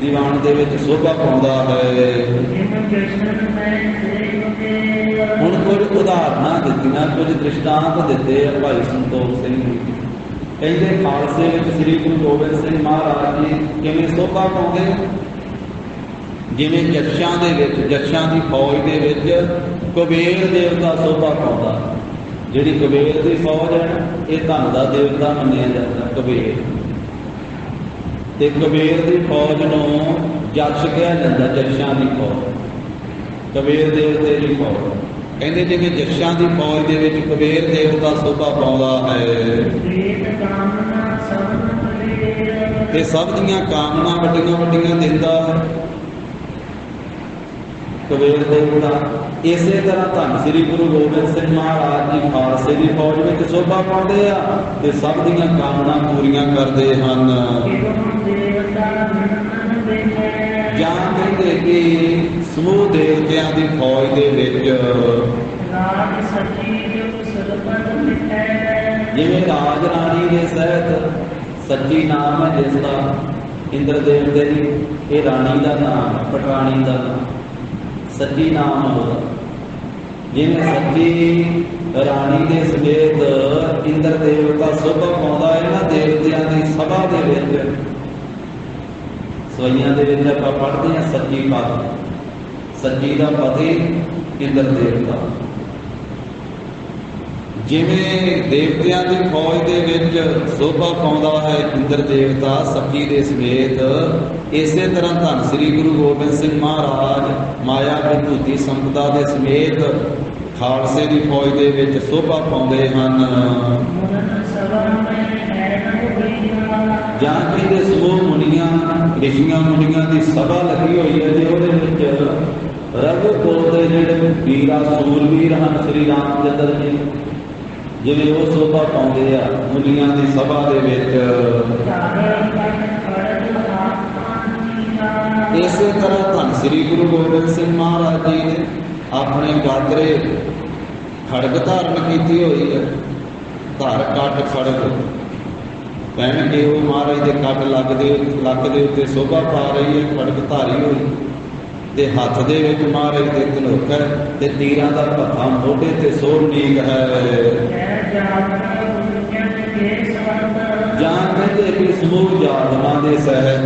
दीवान के विच शोभा पाउंदा है। ਹੁਣ ਕੁਝ ਉਦਾਹਰਨਾਂ ਦਿੱਤੀਆਂ, ਕੁਝ ਦ੍ਰਿਸ਼ਟਾਂਤ ਦਿੱਤੇ ਆ ਭਾਈ ਸੰਤੋਖ ਸਿੰਘ ਜੀ। ਕਹਿੰਦੇ ਖਾਲਸੇ ਵਿੱਚ ਸ੍ਰੀ ਗੁਰੂ ਗੋਬਿੰਦ ਸਿੰਘ ਮਹਾਰਾਜ ਜੀ ਕਿਵੇਂ ਸੋਭਾ ਪਾਉਂਦੇ, ਜਿਵੇਂ ਜੱਸ਼ਾਂ ਦੇ ਵਿੱਚ, ਜੱਸ਼ਾਂ ਦੀ ਫੌਜ ਦੇ ਵਿੱਚ ਕੁਬੇਰ ਦੇਵਤਾ ਸੋਭਾ ਪਾਉਂਦਾ। ਜਿਹੜੀ ਕੁਬੇਰ ਦੀ ਫੌਜ ਹੈ ਨਾ, ਇਹ ਧਨ ਦਾ ਦੇਵਤਾ ਮੰਨਿਆ ਜਾਂਦਾ ਕੁਬੇਰ, ਤੇ ਕੁਬੇਰ ਦੀ ਫੌਜ ਨੂੰ ਜੱਸ਼ ਕਿਹਾ ਜਾਂਦਾ, ਜੱਸ਼ਾਂ ਦੀ ਫੌਜ, ਕੁਬੇਰ ਦੇਵਤੇ ਦੀ ਫੌਜ। ਕਹਿੰਦੇ ਜਿਵੇਂ ਜੱਸ਼ਾਂ ਦੀ ਫੌਜ ਦੇ ਵਿੱਚ ਕੁਬੇਰ ਦੇਵਤਾ ਸੋਭਾ ਪਾਉਂਦਾ ਹੈ ਤੇ ਸਭ ਦੀਆਂ ਕਾਮਨਾ ਵੱਡੀਆਂ ਵੱਡੀਆਂ ਦਿੰਦਾ ਹੈ ਕੁਬੇਰ ਦੇਵਤਾ। ਇਸੇ ਤਰ੍ਹਾਂ ਧੰਨ ਸ੍ਰੀ ਗੁਰੂ ਗੋਬਿੰਦ ਸਿੰਘ ਮਹਾਰਾਜ ਜੀ ਖਾਲਸੇ ਦੀ ਫੌਜ ਵਿੱਚ ਸੋਭਾ ਪਾਉਂਦੇ ਆ ਤੇ ਸਭ ਦੀਆਂ ਕਾਮਨਾ ਪੂਰੀਆਂ ਕਰਦੇ ਹਨ। ਜਾਂ ਕਹਿੰਦੇ ਕਿ ਸਮੂਹ ਦੇਵਤਿਆਂ ਦੀ ਫੌਜ ਦੇ ਵਿੱਚ ਜਿਵੇਂ ਰਾਜ ਰਾਣੀ ਦੇ ਸਹਿਤ, ਸੱਚੀ ਨਾਮ ਹੈ ਜਿਸ ਦਾ, ਇੰਦਰ ਦੇਵਤੇ ਦੀ ਇਹ ਰਾਣੀ ਦਾ ਨਾਮ, ਪਟਰਾਣੀ ਦਾ ਨਾਮ, ਸੱਚੀ ਨਾਮ ਉਹਦਾ। ਜਿਵੇਂ ਸੱਚੀ ਰਾਣੀ ਦੇ ਸਮੇਤ ਇੰਦਰ ਦੇਵਤਾ ਸੋਭਾ ਪਾਉਂਦਾ ਇਹਨਾਂ ਦੇਵਤਿਆਂ ਦੀ ਸਭਾ ਦੇ ਵਿੱਚ। ਸਵਈਆਂ ਦੇ ਵਿੱਚ ਆਪਾਂ ਪੜ੍ਹਦੇ ਹਾਂ ਸੱਚੀ ਪਦ, ਸੱਚੀ ਦਾ ਪਤੀ ਇੰਦਰ ਦੇਵਤਾ। ਜਿਵੇਂ ਦੇਵਤਿਆਂ ਦੀ ਫੌਜ ਦੇ ਵਿੱਚ ਸੋਭਾ ਪਾਉਂਦਾ ਹੈ ਇੰਦਰ ਦੇਵਤਾ ਸੱਚੀ ਦੇ ਸਮੇਤ, ਇਸੇ ਤਰ੍ਹਾਂ ਧੰਨ ਸ੍ਰੀ ਗੁਰੂ ਗੋਬਿੰਦ ਸਿੰਘ ਮਹਾਰਾਜ ਮਾਇਆ ਵਿਭੂਤੀ ਸੰਪਦਾ ਦੇ ਸਮੇਤ ਖਾਲਸੇ ਦੀ ਫੌਜ ਦੇ ਵਿੱਚ ਸੋਭਾ ਪਾਉਂਦੇ ਹਨ। ਜਾਂ ਕਹਿੰਦੇ ਸਮੂਹ ਮੁਨੀਆਂ, ਰਿਸ਼ੀਆਂ ਮੁਨੀਆਂ ਦੀ ਸਭਾ ਲੱਗੀ ਹੋਈ ਹੈ ਜੀ, ਉਹਦੇ ਵਿੱਚ ਰਘੂਕੁਲ ਦੇ ਜਿਹੜੇ ਵੀਰਾ ਸੂਰਵੀਰ ਹਨ ਸ੍ਰੀ ਰਾਮ ਚੰਦਰ ਜੀ, ਜਿਵੇਂ ਉਹ ਸੋਭਾ ਪਾਉਂਦੇ ਆ ਮੁਨੀਆਂ ਦੀ ਸਭਾ ਦੇ ਵਿੱਚ। ਇਸੇ ਤਰ੍ਹਾਂ ਧੰਨ ਸ੍ਰੀ ਗੁਰੂ ਗੋਬਿੰਦ ਸਿੰਘ ਮਹਾਰਾਜ ਜੀ ਨੇ ਆਪਣੇ ਗਾਤਰੇ ਖੜਗ ਧਾਰਨ ਕੀਤੀ ਹੋਈ ਹੈ। ਧਰ ਕੱਟ ਖੜਗ ਪਹਿਨ ਕੇ ਉਹ ਮਹਾਰਾਜ ਦੇ ਕੱਟ ਲੱਕ ਦੇ ਉੱਤੇ ਸੋਭਾ ਪਾ ਰਹੀ ਹੈ, ਖੜਗ ਧਾਰੀ ਹੋਈ, ਤੇ ਹੱਥ ਦੇ ਵਿੱਚ ਮਹਾਰਾਜ ਦੇ ਧਨੁਖ ਹੈ ਤੇ ਤੀਰਾਂ ਦਾ ਭੱਥਾ ਮੋਢੇ ਤੇ ਸੋਹਣੀਕ ਹੈ। ਜਾਂ ਕਹਿੰਦੇ ਕਿ ਸਮੂਹ ਜਾਦਵਾਂ ਦੇ ਸਹਿਤ,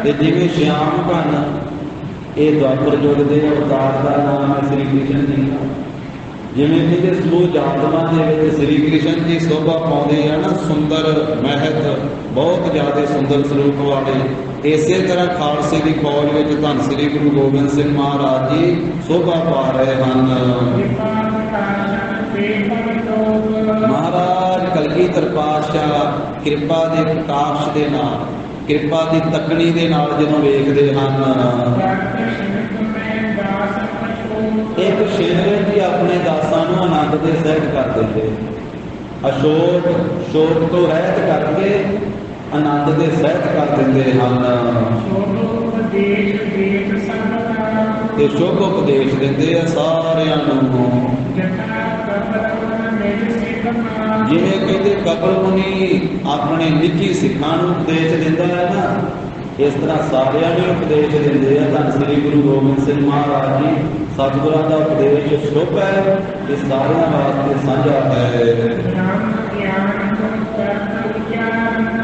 ਤੇ ਜਿਵੇਂ ਸ਼ਿਆਮ ਭੰਨ, ਇਹ ਦੁਆਪਰ ਯੁੱਗ ਦੇ ਅਵਤਾਰ ਦਾ ਨਾਮ ਹੈ ਸ੍ਰੀ ਕ੍ਰਿਸ਼ਨ ਜੀ ਦਾ। ਜਿਵੇਂ ਕਿ ਸਮੂਹ ਜਾਦਵਾਂ ਦੇ ਵਿੱਚ ਸ੍ਰੀ ਕ੍ਰਿਸ਼ਨ ਜੀ ਸੋਭਾ ਪਾਉਂਦੇ ਹਨ, ਸੁੰਦਰ ਮਹਿਤ, ਬਹੁਤ ਜ਼ਿਆਦਾ ਸੁੰਦਰ ਸਰੂਪ ਵਾਲੇ। ਇਸੇ ਤਰ੍ਹਾਂ ਖਾਲਸੇ ਦੀ ਫੌਜ ਵਿੱਚ ਧੰਨ ਸ੍ਰੀ ਗੁਰੂ ਗੋਬਿੰਦ ਸਿੰਘ ਮਹਾਰਾਜ ਜੀ ਸੋਭਾ ਪਾ ਰਹੇ ਹਨ। ਮਹਾਰਾਜ ਕਲਗੀਧਰ ਪਾਤਸ਼ਾਹ ਕਿਰਪਾ ਦੇ ਪ੍ਰਕਾਸ਼ ਦੇ ਨਾਲ, ਕਿਰਪਾ ਦੀ ਤਕਣੀ ਦੇ ਨਾਲ ਜਦੋਂ ਵੇਖਦੇ ਹਨ, ਇੱਕ ਸ਼ੇਰ ਜੀ ਆਪਣੇ ਦਾਸਾਂ ਨੂੰ ਆਨੰਦ ਦੇ ਸਹਿਤ ਕਰ ਦਿੰਦੇ, ਅਸ਼ੋਕ ਸ਼ੋਕ ਤੋਂ ਰਹਿਤ ਕਰਕੇ ਆਨੰਦ ਦੇ ਸਹਿਤ ਕਰ ਦਿੰਦੇ ਹਨ ਤੇ ਸ਼ੁਭ ਉਪਦੇਸ਼ ਦਿੰਦੇ ਆ ਸਾਰਿਆਂ ਨੂੰ। ਜਿਵੇਂ ਕਹਿੰਦੇ ਕਪਿਲ ਮੁਨੀ ਆਪਣੇ ਨਿੱਜੀ ਸਿੱਖਾਂ ਨੂੰ ਉਪਦੇਸ਼ ਦਿੰਦਾ ਹੈ ਨਾ, ਇਸ ਤਰ੍ਹਾਂ ਸਾਰਿਆਂ ਨੂੰ ਉਪਦੇਸ਼ ਦਿੰਦੇ ਆ। ਧੰਨ ਸ੍ਰੀ ਗੁਰੂ ਗੋਬਿੰਦ ਸਿੰਘ ਮਹਾਰਾਜ ਜੀ ਸਤਿਗੁਰਾਂ ਦਾ ਉਪਦੇਸ਼ ਸ਼ੁਭ ਹੈ, ਇਹ ਸਾਰਿਆਂ ਵਾਸਤੇ ਸਾਂਝਾ ਹੈ।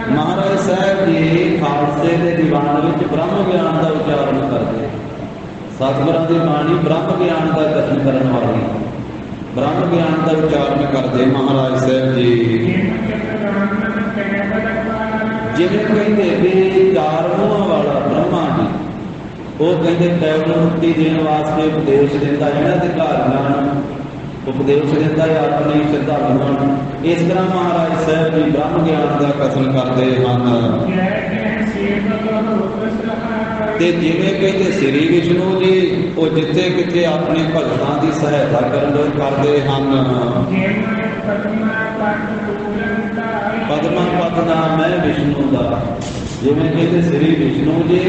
ਮਹਾਰਾਜ ਸਾਹਿਬ ਜੀ ਖਾਲਸੇ ਦੇ ਦੀਵਾਨ ਵਿੱਚ ਬ੍ਰਹਮ ਗਿਆਨ ਦਾ ਉਚਾਰਨ ਕਰਦੇ। ਸਤਿਗੁਰਾਂ ਦੀ ਬਾਣੀ ਬ੍ਰਹਮ ਗਿਆਨ ਦਾ ਕਥਨ ਕਰਨ ਵਾਲੀ, ਬ੍ਰਹਮ ਗਿਆਨ ਦਾ ਉਚਾਰਨ ਕਰਦੇ ਮਹਾਰਾਜ ਸਾਹਿਬ ਜੀ। ਜਿਵੇਂ ਕਹਿੰਦੇ ਵੀ ਚਾਰ ਮੂੰਹਾਂ ਵਾਲਾ ਬ੍ਰਹਮਾ ਜੀ, ਉਹ ਕਹਿੰਦੇ ਕੈਵਲ ਮੁਕਤੀ ਦੇਣ ਵਾਸਤੇ ਉਪਦੇਸ਼ ਦਿੰਦਾ, ਇਹਨਾਂ ਦੇ ਅਧਿਕਾਰੀਆਂ ਨੂੰ ਉਪਦੇਸ਼ ਦਿੰਦਾ ਹੈ ਆਪਣੇ ਸ਼ਰਧਾਲੂਆਂ ਨੂੰ। ਇਸ ਤਰ੍ਹਾਂ ਮਹਾਰਾਜ ਸਾਹਿਬ ਜੀ ਬ੍ਰਹਮ ਗਿਆਨ ਦਾ ਕਥਨ ਕਰਦੇ ਹਨ। ਤੇ ਜਿਵੇਂ ਕਹਿੰਦੇ ਸ੍ਰੀ ਵਿਸ਼ਨੂੰ ਜੀ, ਉਹ ਜਿੱਥੇ ਕਿਤੇ ਆਪਣੇ ਭਗਤਾਂ ਦੀ ਸਹਾਇਤਾ ਕਰਨ ਕਰਦੇ ਹਨ। ਪਦਮਾ ਪਦ ਨਾਮ ਹੈ ਵਿਸ਼ਨੂੰ ਦਾ। ਜਿਵੇਂ ਕਹਿੰਦੇ ਸ੍ਰੀ ਵਿਸ਼ਨੂੰ ਜੀ,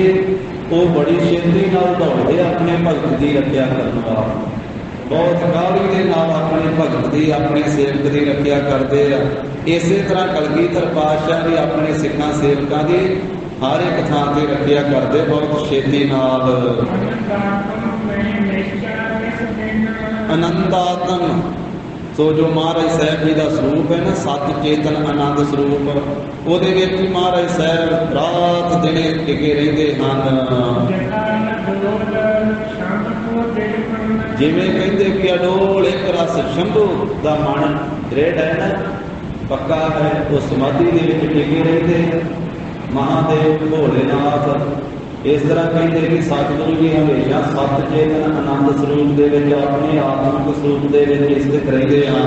ਉਹ ਬੜੀ ਛੇਤੀ ਨਾਲ ਦੌੜਦੇ ਆਪਣੇ ਭਗਤ ਦੀ ਰੱਖਿਆ ਕਰਨ ਵਾਸਤੇ। बहुत काहली के नाल अपनी भगत की अपने सेवक की रखिया करते हैं। इसे तरह कलगीधर पातशाह भी अपने सिखां सेवकों की हर एक थां ते रखिया करते बहुत छेती नाल। अनंदात्म सो जो महाराज साहब जी का स्वरूप है ना, सत चेतन आनंद स्वरूप, ਉਹਦੇ ਵਿੱਚ ਹੀ महाराज साहब रात दिने टिके रहते हैं। जिमें कहते कि अडोल एक रस शंभू का मन दृढ़ है ना, पक्का है, वो समाधि के विच टिके रहते हैं। महादेव भोलेनाथ इस तरह कहते कि सतगुरु जी हमेशा सत चेतन आनंद स्वरूप के विच अपने आत्मिक स्वरूप के विच स्थित रहते हैं।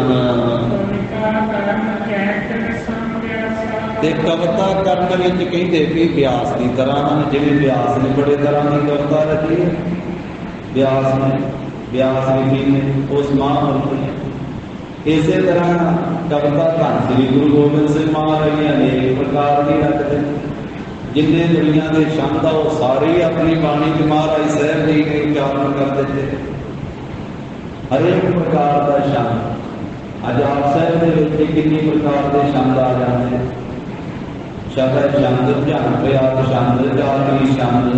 ते कविता करने विच कहते कि व्यास की तरह हैं, जिवें व्यास ने बड़े तरह की कविता रची है। व्यास लिखी ने उस महापुरुष ने। इसे तरह कविता धन श्री गुरु गोबिंद सिंह महाराज ने अनेक प्रकार की रखते हैं। जिन्हें दुनिया के छंद आ वो सारे ही अपनी बाणी के महाराज साहब जी ने उच्चारण कर देते। हरेक प्रकार का छंद अज आप साहब के कितनी प्रकार के छंद आ जाते हैं। शब्द छंद, ध्यान प्रयाग छंद, जाति छंद,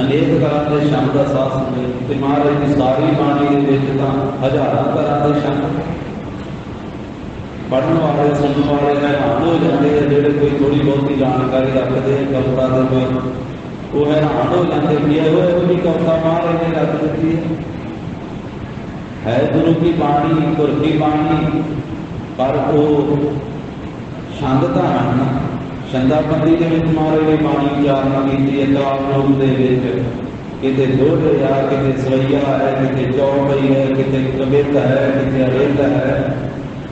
अनेक तरह के छंद साथ में महाराज की सारी बाणी के हजारों तरह के छंद। पढ़ने वाले सुनने वाले हैरान हो जाते हैं, जो कोई थोड़ी बहुत जानकारी रखते हैं कविता के बारे, वो हैरान हो जाते कि यही कविता महाराज ने रख दी है। गुरु की बाणी, गुर की बाणी, पर वो छंद धारण छंदाबंदी के महाराज ने बाणी उच्चारण की है। काल रूप के किते दोहरे आ, किते सवैया है, किते चौपई है, किते कवित है, किते अरिंद है,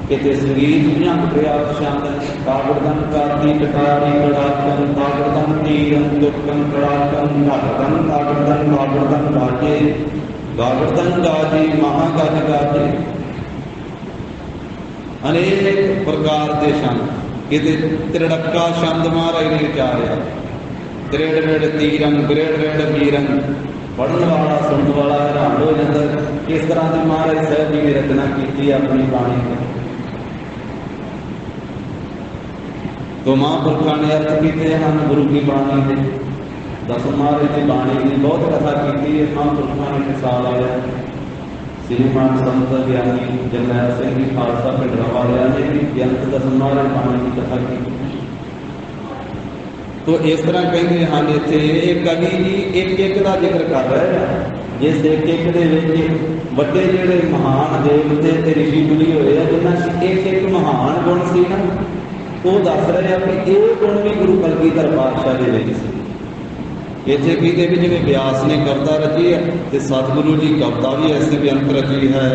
किते संगीत भजन प्रयाग छंद। कागड़दन काती कटारी कड़ाकन कागड़दन तीरन दुखन कड़ाकन कागड़दन कागड़दन कागड़दन गाजे गागड़दन गाजे महागज गाजे। अनेक प्रकार के छंद। किते त्रिड़क्का छंद महाराज ने उचारिया। त्रिड़ रेड़ तीरन बिरेड़ रेड़ मीरन। पढ़ने वाला सुनने वाला हैरान हो जाता किस तरह की महाराज साहब जी ने रचना की अपनी बाणी में। तो महापुरखों ने अर्थ किए हैं गुरु की बाणी के। दस महाराज की बाणी की बहुत कथा की है। महापुरखों ने मिसाल आया श्रीमान संत ज्ञानी जरनैल सिंह जी खालसा पिंडरा वाले ने भी बेअंत दस महाराज बाणी की कथा की। तो इस तरह कहते हैं इतने कवि जी एक एक का जिक्र कर रहे हैं, जिस एक एक वड्डे जिहड़े महान देवते ते ऋषि मुनि होए हैं, जिन्हां एक एक महान गुण सी ना, वो दस रहे हैं कि ये गुण भी गुरु कलगीधर पातशाह के विच सी। इत्थे कहते भी जिवें व्यास ने कविता रची है, तो सतगुरु जी कविता भी ऐसे बेअंत रची है।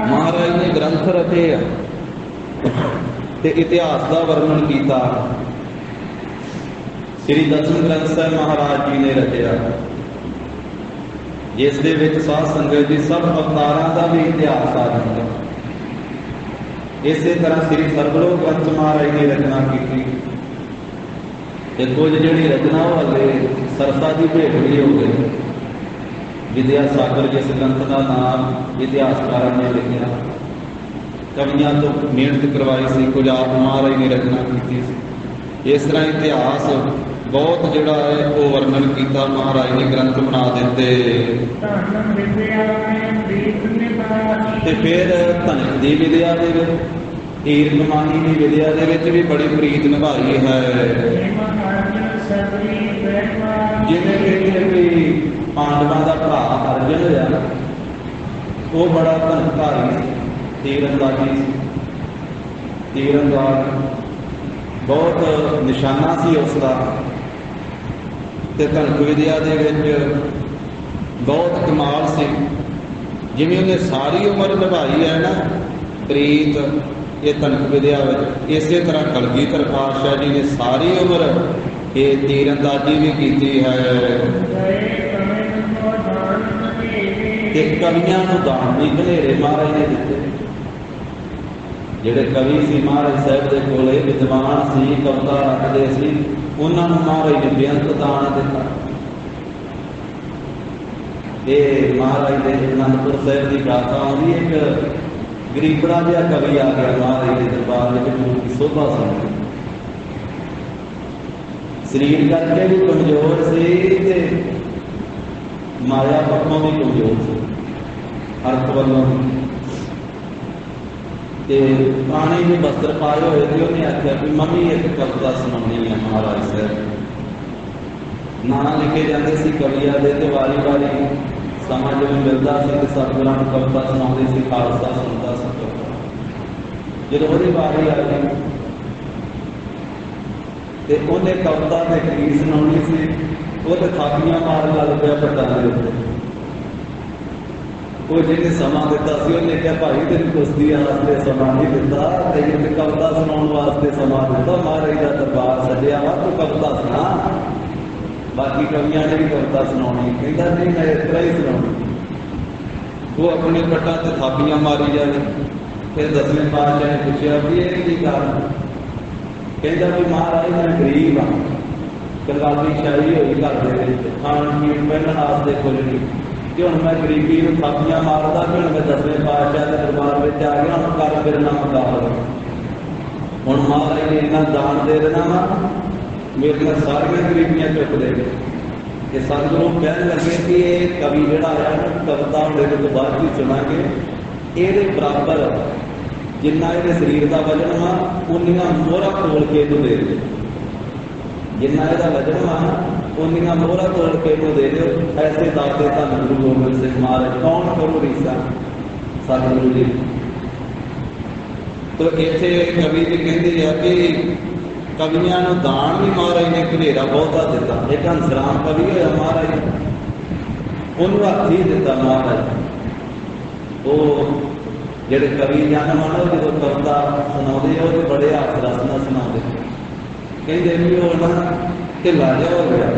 महाराज ने ग्रंथ रचे है ते इतिहास का वर्णन किया। श्री दसम ग्रंथ साहिब महाराज जी ने रचिया, जिस दे विच साध संगत जी सब अवतारां का भी इतिहास आ जाता। इसे तरह श्री सरबलोक ग्रंथ महाराज ने रचना की। कुछ जी रचना वाले सरसा की भेंट भी हो गई। विद्यासागर जिस ग्रंथ का नाम इतिहासकार ने लिखा, कवियां तो मेहनत करवाई सी, कुछ आप महाराज ने रचना की। इस तरह इतिहास बहुत जोड़ा है वो वर्णन किया महाराज ने ग्रंथ बना देते। फिर धनक की विद्या हीर कमानी की विद्या भी बड़ी प्रीत निभाई है। जिन्हें कहते कि पांडवों का भरा अर्जन होया, वो बड़ा धनकारी तीरंदाजी तीरंदाज बहुत निशाना सी उसका। धनक विद्या बहुत कमाल से, जिमें उन्हें सारी उम्र निभाई है ना प्रीत ये धनक विद्या। इसे तरह कलगीधर पातशाह जी ने सारी उम्र ये तीरंदाजी भी की है। कवियां दान भी घनेरे महाराज ने दिते। जिहड़े कवि सी महाराज साहब के कोले विद्वान सी, कविता रखते सी, उन्होंने महाराज ने बेअंत दान दिता। ये महाराज के आनंदपुर साहिब की गाथा आँदी, एक गरीबड़ा जिहा कवि आ गया महाराज के दरबार में की शोभा सुन, शरीर करके भी कमजोर से माया पक्षों भी कमजोर से अर्थ वालों पानी में वस्त्र पाए हुए थे। उन्हें आख्या कि मम्मी एक कविता सुनानी है महाराज साहब। ना लिखे जाते सी कविया दे तो वारी वारी समा जो मिलता से सतगुरां कविता सुनाते सी, खालसा सुनता सी कविता। जो वो वारी आ गई तो उन्हें कविता के खीर सुनानी सी, वो तो थापियां मार लग गया पटाने उत्ते। वो जिन्हें समा दिता सी उन्हें क्या भाई तेन कुश्ती वास्ते समा नहीं दिता, तेन कविता सुनाने वास्ते समा दिता। महाराज का दरबार सजिया वा तू कविता सुना, बाकी कवियां ने भी कविता सुनानी। कहता नहीं मैं इस तरह ही सुनानी। वो अपने पट्टा से थापियां मारी जाए। फिर 10वें पातशाह ने पूछा भी ये की कारण, कहता भी महाराज मैं गरीब हाँ, कंगाली शाही हुई घर के खाण पीण पहनने वास्ते कुछ नहीं, कि हूँ मैं गरीबी में थापियां मारदा, कि हूँ मैं 10वें पातशाह के दरबार में आ गया, हूँ कर मेरे नाम मुकाबला। हूँ महाराज ने इन्ना दान दे देना वा, मेरिया सारिया गरीबियां चुक देंगे। कि सतगुरु कह लगे कि ये कवि जोड़ा आया ना कविता मेरे तो बाद ही सुनांगे, ये बराबर जिन्ना ये शरीर का वजन वा उन्नियां मोहरा तोड़ के इनू दे दो, जिन्ना यदा वजन वा उन्नियां मोहरा तोड़ के इनू दे दो। ऐसे दाते धन गुरु गोबिंद सिंह महाराज। कौन करो रीसा सतगुरु जी। तो इत्थे कवि जी कहते हैं कि कवियां नूं दान भी महाराज ने घनेरा बहुता दिता। एक हंसराम कवि होया महाराज, उन्होंने हथ ही दिता महाराज। वो जेडे कवि जन मानो जो कविता सुनाते हो तो बड़े हाथ रस न सुनाते, कहते भी वो ना ढिला जिहा हो गया।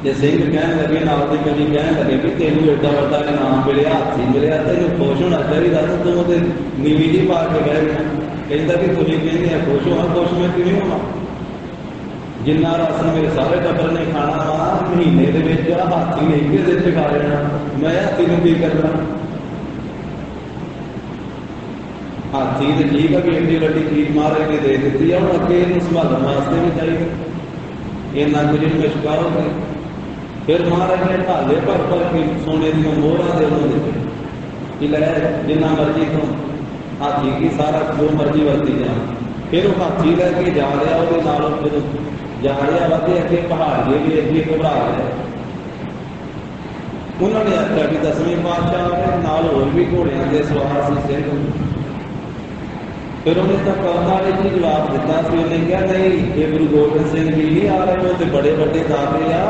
जे सिंह कह लगे नाल दे कवि कह लगे भी तेनू एडा वड्डा इनाम मिलिया, हाथी मिलिया, तेन खुश होना चाहिए, तू तो नीवी जी पा के बह गया। कहता कि तुम कहते खुश हो, खुश मैं किवें होवां, जिन्ना राशन मेरे सारे टब्बर ने खाना वा, महीने दे विच हाथी नहीं के दिल च खा लेना, मैं हाथी नूं की करना। हाथी तो ठीक है कि एड्डी वड्डी चीज महाराज ने दे दी है, हूँ अगे इनू संभालने वास्ते भी चाहिए। इन्ना कुछ इनमें शिकार हो गए। फिर महाराज ने ढाले भर भर के सोने दी मोहरा दे उन्होंने कि लै जिन्ना मर्जी तू हाथी की सारा जो मर्जी वरती जा। फिर वो हाथी लैके जा रहा, वो जो जा रहा वा तो अगे पहाड़िए भी अगे घबरा रहे। उन्होंने आख्या कि 10वें पातशाह ने नाल होर भी घोड़ियां के सवार से सिंह। फिर उन्हें तो कविता में ही जवाब दिता सी, उन्हें कहा नहीं ये गुरु गोबिंद सिंह जी नहीं आ रहे, वो तो बड़े बड़े दाते आ,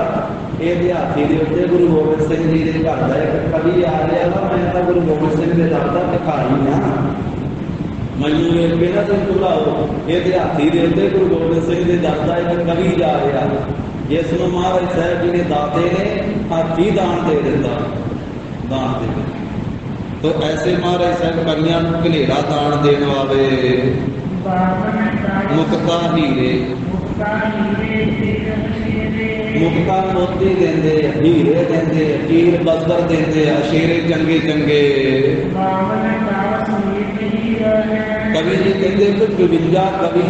ये हाथी के उत्ते गुरु गोबिंद सिंह जी के घर का एक कवि आ रहा वा, मैं तो गुरु गोबिंद सिंह के दर का भिखारी हाँ, मैनू वेख के ना तुम घबराओ, ये हाथी के उत्ते गुरु गोबिंद सिंह के दर का एक कवि जा रहा, जिसनों महाराज साहब जी ने दाते ने हाथी दान दे दिता, दान दे। तो ऐसे महाराज साहब कवियां घनेरा दान देने वाले मुक्ता हीरे, मुक्ता मोती देंदे, हीरे देंदे, कीर बस्तर देंदे, शेरे चंगे चंगे। कवि जी कहते कि 52 कवि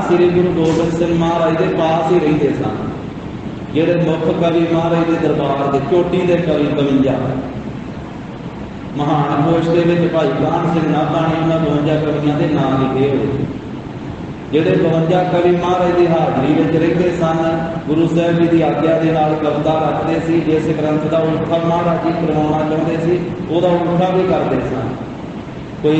श्री गुरु गोबिंद सिंह महाराज के पास ही रहिंदे सन। जेडे मुख कवि महाराज के दरबार के चोटी के कवि 52 महान कोश के भाई कान सिंह नाभा ने उन्होंने 52 कवियों के नाम लिखे हुए। जेडे 52 कवि महाराज की हाजरी में रहते सन, गुरु साहब जी की आग्ञा के नाल कविता रखते सी, जिस ग्रंथ का उल्था महाराज जी करवाना चाहते सी वह उल्था भी करते सन। कोई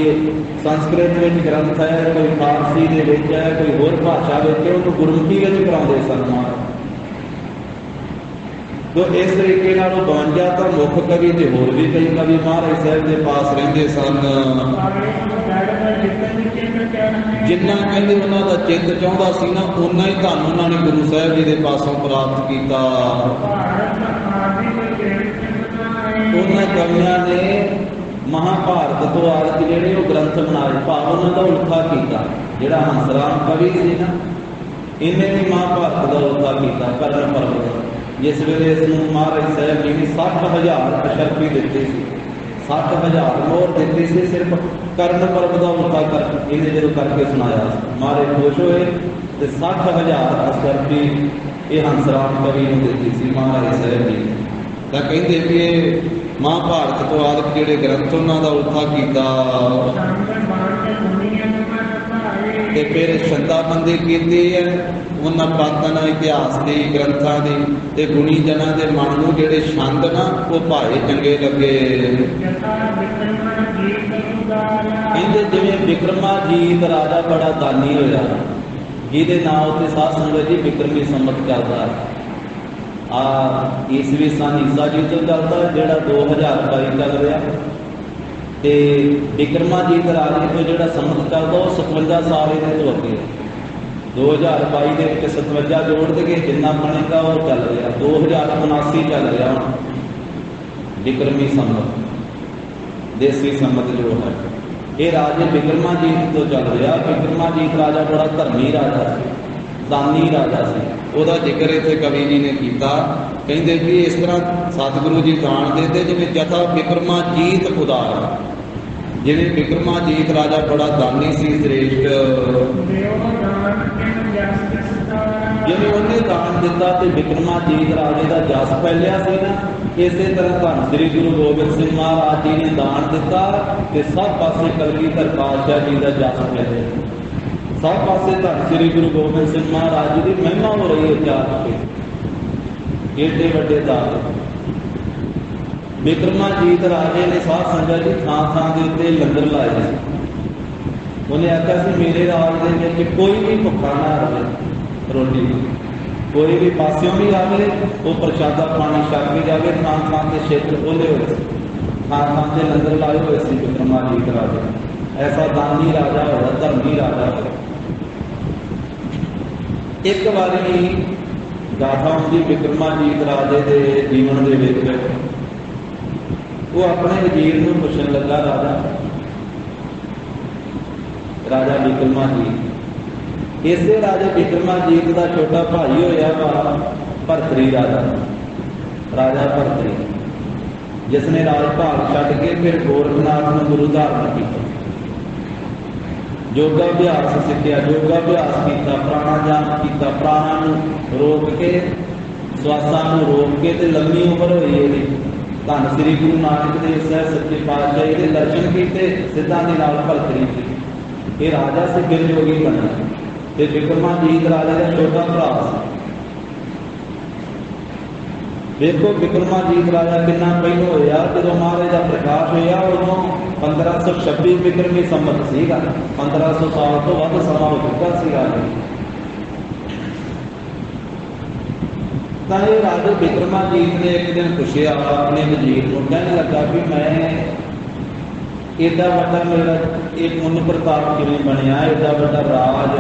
संस्कृत में ग्रंथ है, कोई फारसी के है, कोई होर भाषा में गुरमुखी कराते सन महाराज। तो इस तरीके 52 तो मुख कवि तो होर भी कई कवि महाराज साहब के पास रहिंदे सन। जिन्ना कहते उन्होंने चित्त चाहता सी ना, उन्ना ही धन उन्होंने गुरु साहब जी के पासों प्राप्त किया। उन्होंने कवियों ने महाभारत तो आदि जेडे ग्रंथ बनाए, भाव उन्होंने उल्था किया। जिहड़ा हंसराम कवि सी ना, इन्हें भी महाभारत का उल्था किया, कर्ण पर्वत जिस वेले इसनूं महाराज साहब जी ने 60,000 अशर्फी दिते सी, 60,000 मोहर दिती सी सिर्फ कर्ण पर्व का उल्टा कर इन्हें जो करके सुनाया। महाराज खुश होए तो 60,000 अशर्फी ये हंसराज कवि ने दिती सी महाराज साहब जी। तो कहते भी ये महाभारत तो आदि जोड़े ग्रंथ उन्होंने उल्था किया ते फिर शंदाबंदी की है उन्होंने प्रातन इतिहास की ग्रंथों की ते गुणी जना के मन को जोड़े छंद ना वो भाए चंगे लगे। कहते जिवें विक्रमाजीत राजा बड़ा दानी होया जिहदे नाम उत्ते साध संगत जी विक्रमी संमत चलदा ईसवी सन ईसा जी तो चलता जोड़ा 2022 चल रहा तो विक्रमाजीत राजे को जोड़ा संमत चलता वो 57 साल ये तो अगे 2022 के 57 जोड़ देंगे जिन्ना बनेगा वो चल रहा 2079 चल रहा विक्रमी संमत देसी संमत जो है ये राजे विक्रमाजीत तो चल रहा। विक्रमाजीत राजा बड़ा धर्मी राजा से दानी राजा से ਉਹਦਾ ਜ਼ਿਕਰ ਇੱਥੇ ਕਵੀ ਜੀ ਨੇ ਕੀਤਾ। ਕਹਿੰਦੇ ਵੀ ਇਸ ਤਰ੍ਹਾਂ ਸਤਿਗੁਰੂ ਜੀ ਦਾਨ ਦਿੰਦੇ ਜਿਵੇਂ ਜਥਾ ਵਿਕਰਮਾਜੀਤ ਉਦਾਰ ਜਿਵੇਂ ਵਿਕਰਮਾਜੀਤ ਰਾਜਾ ਬੜਾ ਦਾਨੀ ਸੀ ਸ੍ਰੇਸ਼ਟ ਜਿਵੇਂ ਉਹਨੇ ਦਾਨ ਦਿੱਤਾ ਤੇ ਵਿਕਰਮਾਜੀਤ ਰਾਜੇ ਦਾ ਜਸ ਫੈਲਿਆ ਸੀ ਨਾ ਇਸੇ ਤਰ੍ਹਾਂ ਧੰਨ ਸ੍ਰੀ ਗੁਰੂ ਗੋਬਿੰਦ ਸਿੰਘ ਮਹਾਰਾਜ ਜੀ ਨੇ ਦਾਨ ਦਿੱਤਾ ਤੇ ਸਭ ਪਾਸੇ ਕਲਗੀਧਰ ਪਾਤਸ਼ਾਹ ਜੀ ਦਾ ਜਸ ਫੈਲਿਆ। सब पासे धन श्री गुरु गोबिंद सिंह महाराज जी की महिमा हो रही है चार के एडे वड्डे दाते। विक्रमाजीत राजे ने साध संगत जी थां थां के उत्ते लंगर लाए। उन्हें आख्या सी मेरे राज के कोई भी भुखा ना रहे रोटी कोई भी पास्यों भी आवे वो प्रशादा पानी छक के जाए। थां थां के क्षेत्र खोले हुए थां थां के लंगर लाए हुए सी विक्रमाजीत राजे। ऐसा दानी राजा होगा धर्मी राजा होगा। एक बारी गाथा आती विक्रमाजीत राजे के जीवन के विच वो अपने वजीर को पुछन लगा राजा विक्रमाजीत इसे राजे विक्रमाजीत का छोटा भाई होया वा भरतरी राजा भरतरी जिसने राजभाग छड्ड के फिर गोरखनाथ को गुरु धारण किया। योगाभ्यास सीखिया योगाभ्यास किया प्राणायाम किया प्राणा रोक के श्वासा रोक के ते लंबी उम्र हुई है। धन श्री गुरु नानक देव साहब सच्चे पातशाह के दर्शन किए सिद्धां दे नाल भरतरी ये राजा से गिर योगी बना ते विक्रमाजीत राजे का छोटा भरा देखो विक्रमाजीत राजा कितना पहले होया जो महाराज का प्रकाश होया उदों 1526 विक्रमी संमत सीगा 1500 साल तो वध समा हो चुका सी राजे। तो ये राजे विक्रमाजीत ने एक दिन पूछा अपने वजीर को कहने लगा भी मैं एडा वड्डा मेरा एक पुण्य प्रताप किवें बनिया एडा वड्डा राज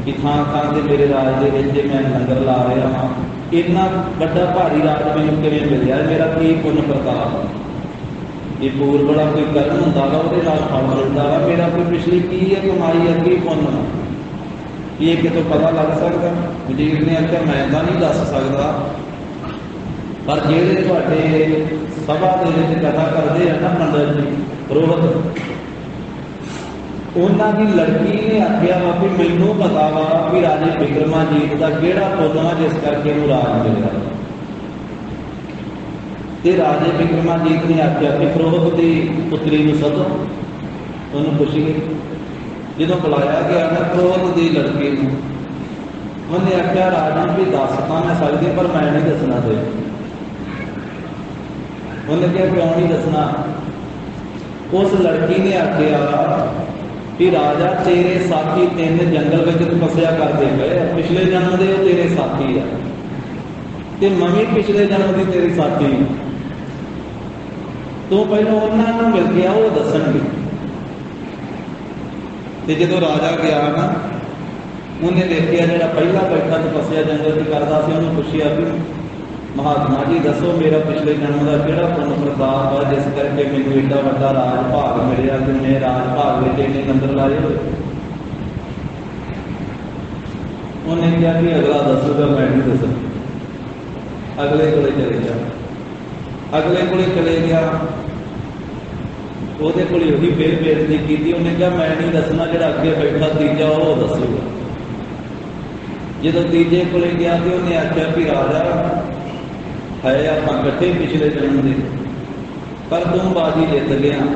कि थां थां ते मेरे राज दे विच मैं लंगर ला रहा हाँ इन्ना बड़ा भारी राज मैनूं किवें मिलिया मेरा की पुण्य प्रताप ये पूर्व बड़ा कोई कर्म हुंदा वा उहदे नाल फल मिलदा वा मेरा कोई पिछली की है कमाई है की पुण्य ये कितों पता लग सकता। वजीर ने आख्या मैं तो नहीं दस सकता पर जिहड़े तुहाडे सभा दे विच कथा करदे हैं ना पंडित जी पुरोहित उन्हां दी लड़की ने आख्या वा कि मैनूं पता वा कि राजे विक्रमाजीत का किहड़ा पुण्य वा जिस करके इहनूं राज मिलिया। ते राजे विक्रमाजीत ने आख्या कि पुरोहित की पुत्री नूं सदो उन्होंने पुछिए। जो बुलाया गया ना पुरोहित की लड़की उन्हें आख्या राजा भी दस तो मैं सकती पर मैं नहीं दसना दे। उन्हें क्या क्यों नहीं दसना। उस लड़की ने आख्या कि राजा तेरे साथी 3 जंगल में तपस्या करते गए पिछले जन्म के तेरे साथी है ते मैं भी पिछले जन्म की तेरी साथी तो पहले उन्होंने मिल गया वो दसणगे। तो जो राजा गया ना उन्हें देखिया जो पहला बैठा तपस्या जंगल की करता से उन्होंने पूछा भी महात्मा जी दसो मेरा पिछले जन्म का किहड़ा पुण्य प्रताप है जिस करके मैनूं एडा वड्डा राज भाग मिलिया कि मैं राज भाग में इन्ने नंबर लाए हुए। उन्हें कहा कि अगला दसूगा मैं नहीं दस अगले कोले चले जा। अगले कोले चले गया, ਉਹਦੇ ਕੋਲ ਉਹੀ ਫਿਰ ਬੇਨਤੀ ਕੀਤੀ। ਉਹਨੇ ਕਿਹਾ ਮੈਂ ਨਹੀਂ ਦੱਸਣਾ, ਜਿਹੜਾ ਅੱਗੇ ਬੈਠਾ ਤੀਜਾ ਉਹ ਦੱਸੂਗਾ। ਜਦੋਂ ਤੀਜੇ ਕੋਲੇ ਗਿਆ ਤੇ ਉਹਨੇ ਆਖਿਆ ਵੀ ਰਾਜਾ ਹੈ ਆਪਾਂ ਇਕੱਠੇ ਪਿਛਲੇ ਜਨਮ ਦੇ, ਪਰ ਤੂੰ ਬਾਜੀ ਜਿੱਤ ਗਿਆ,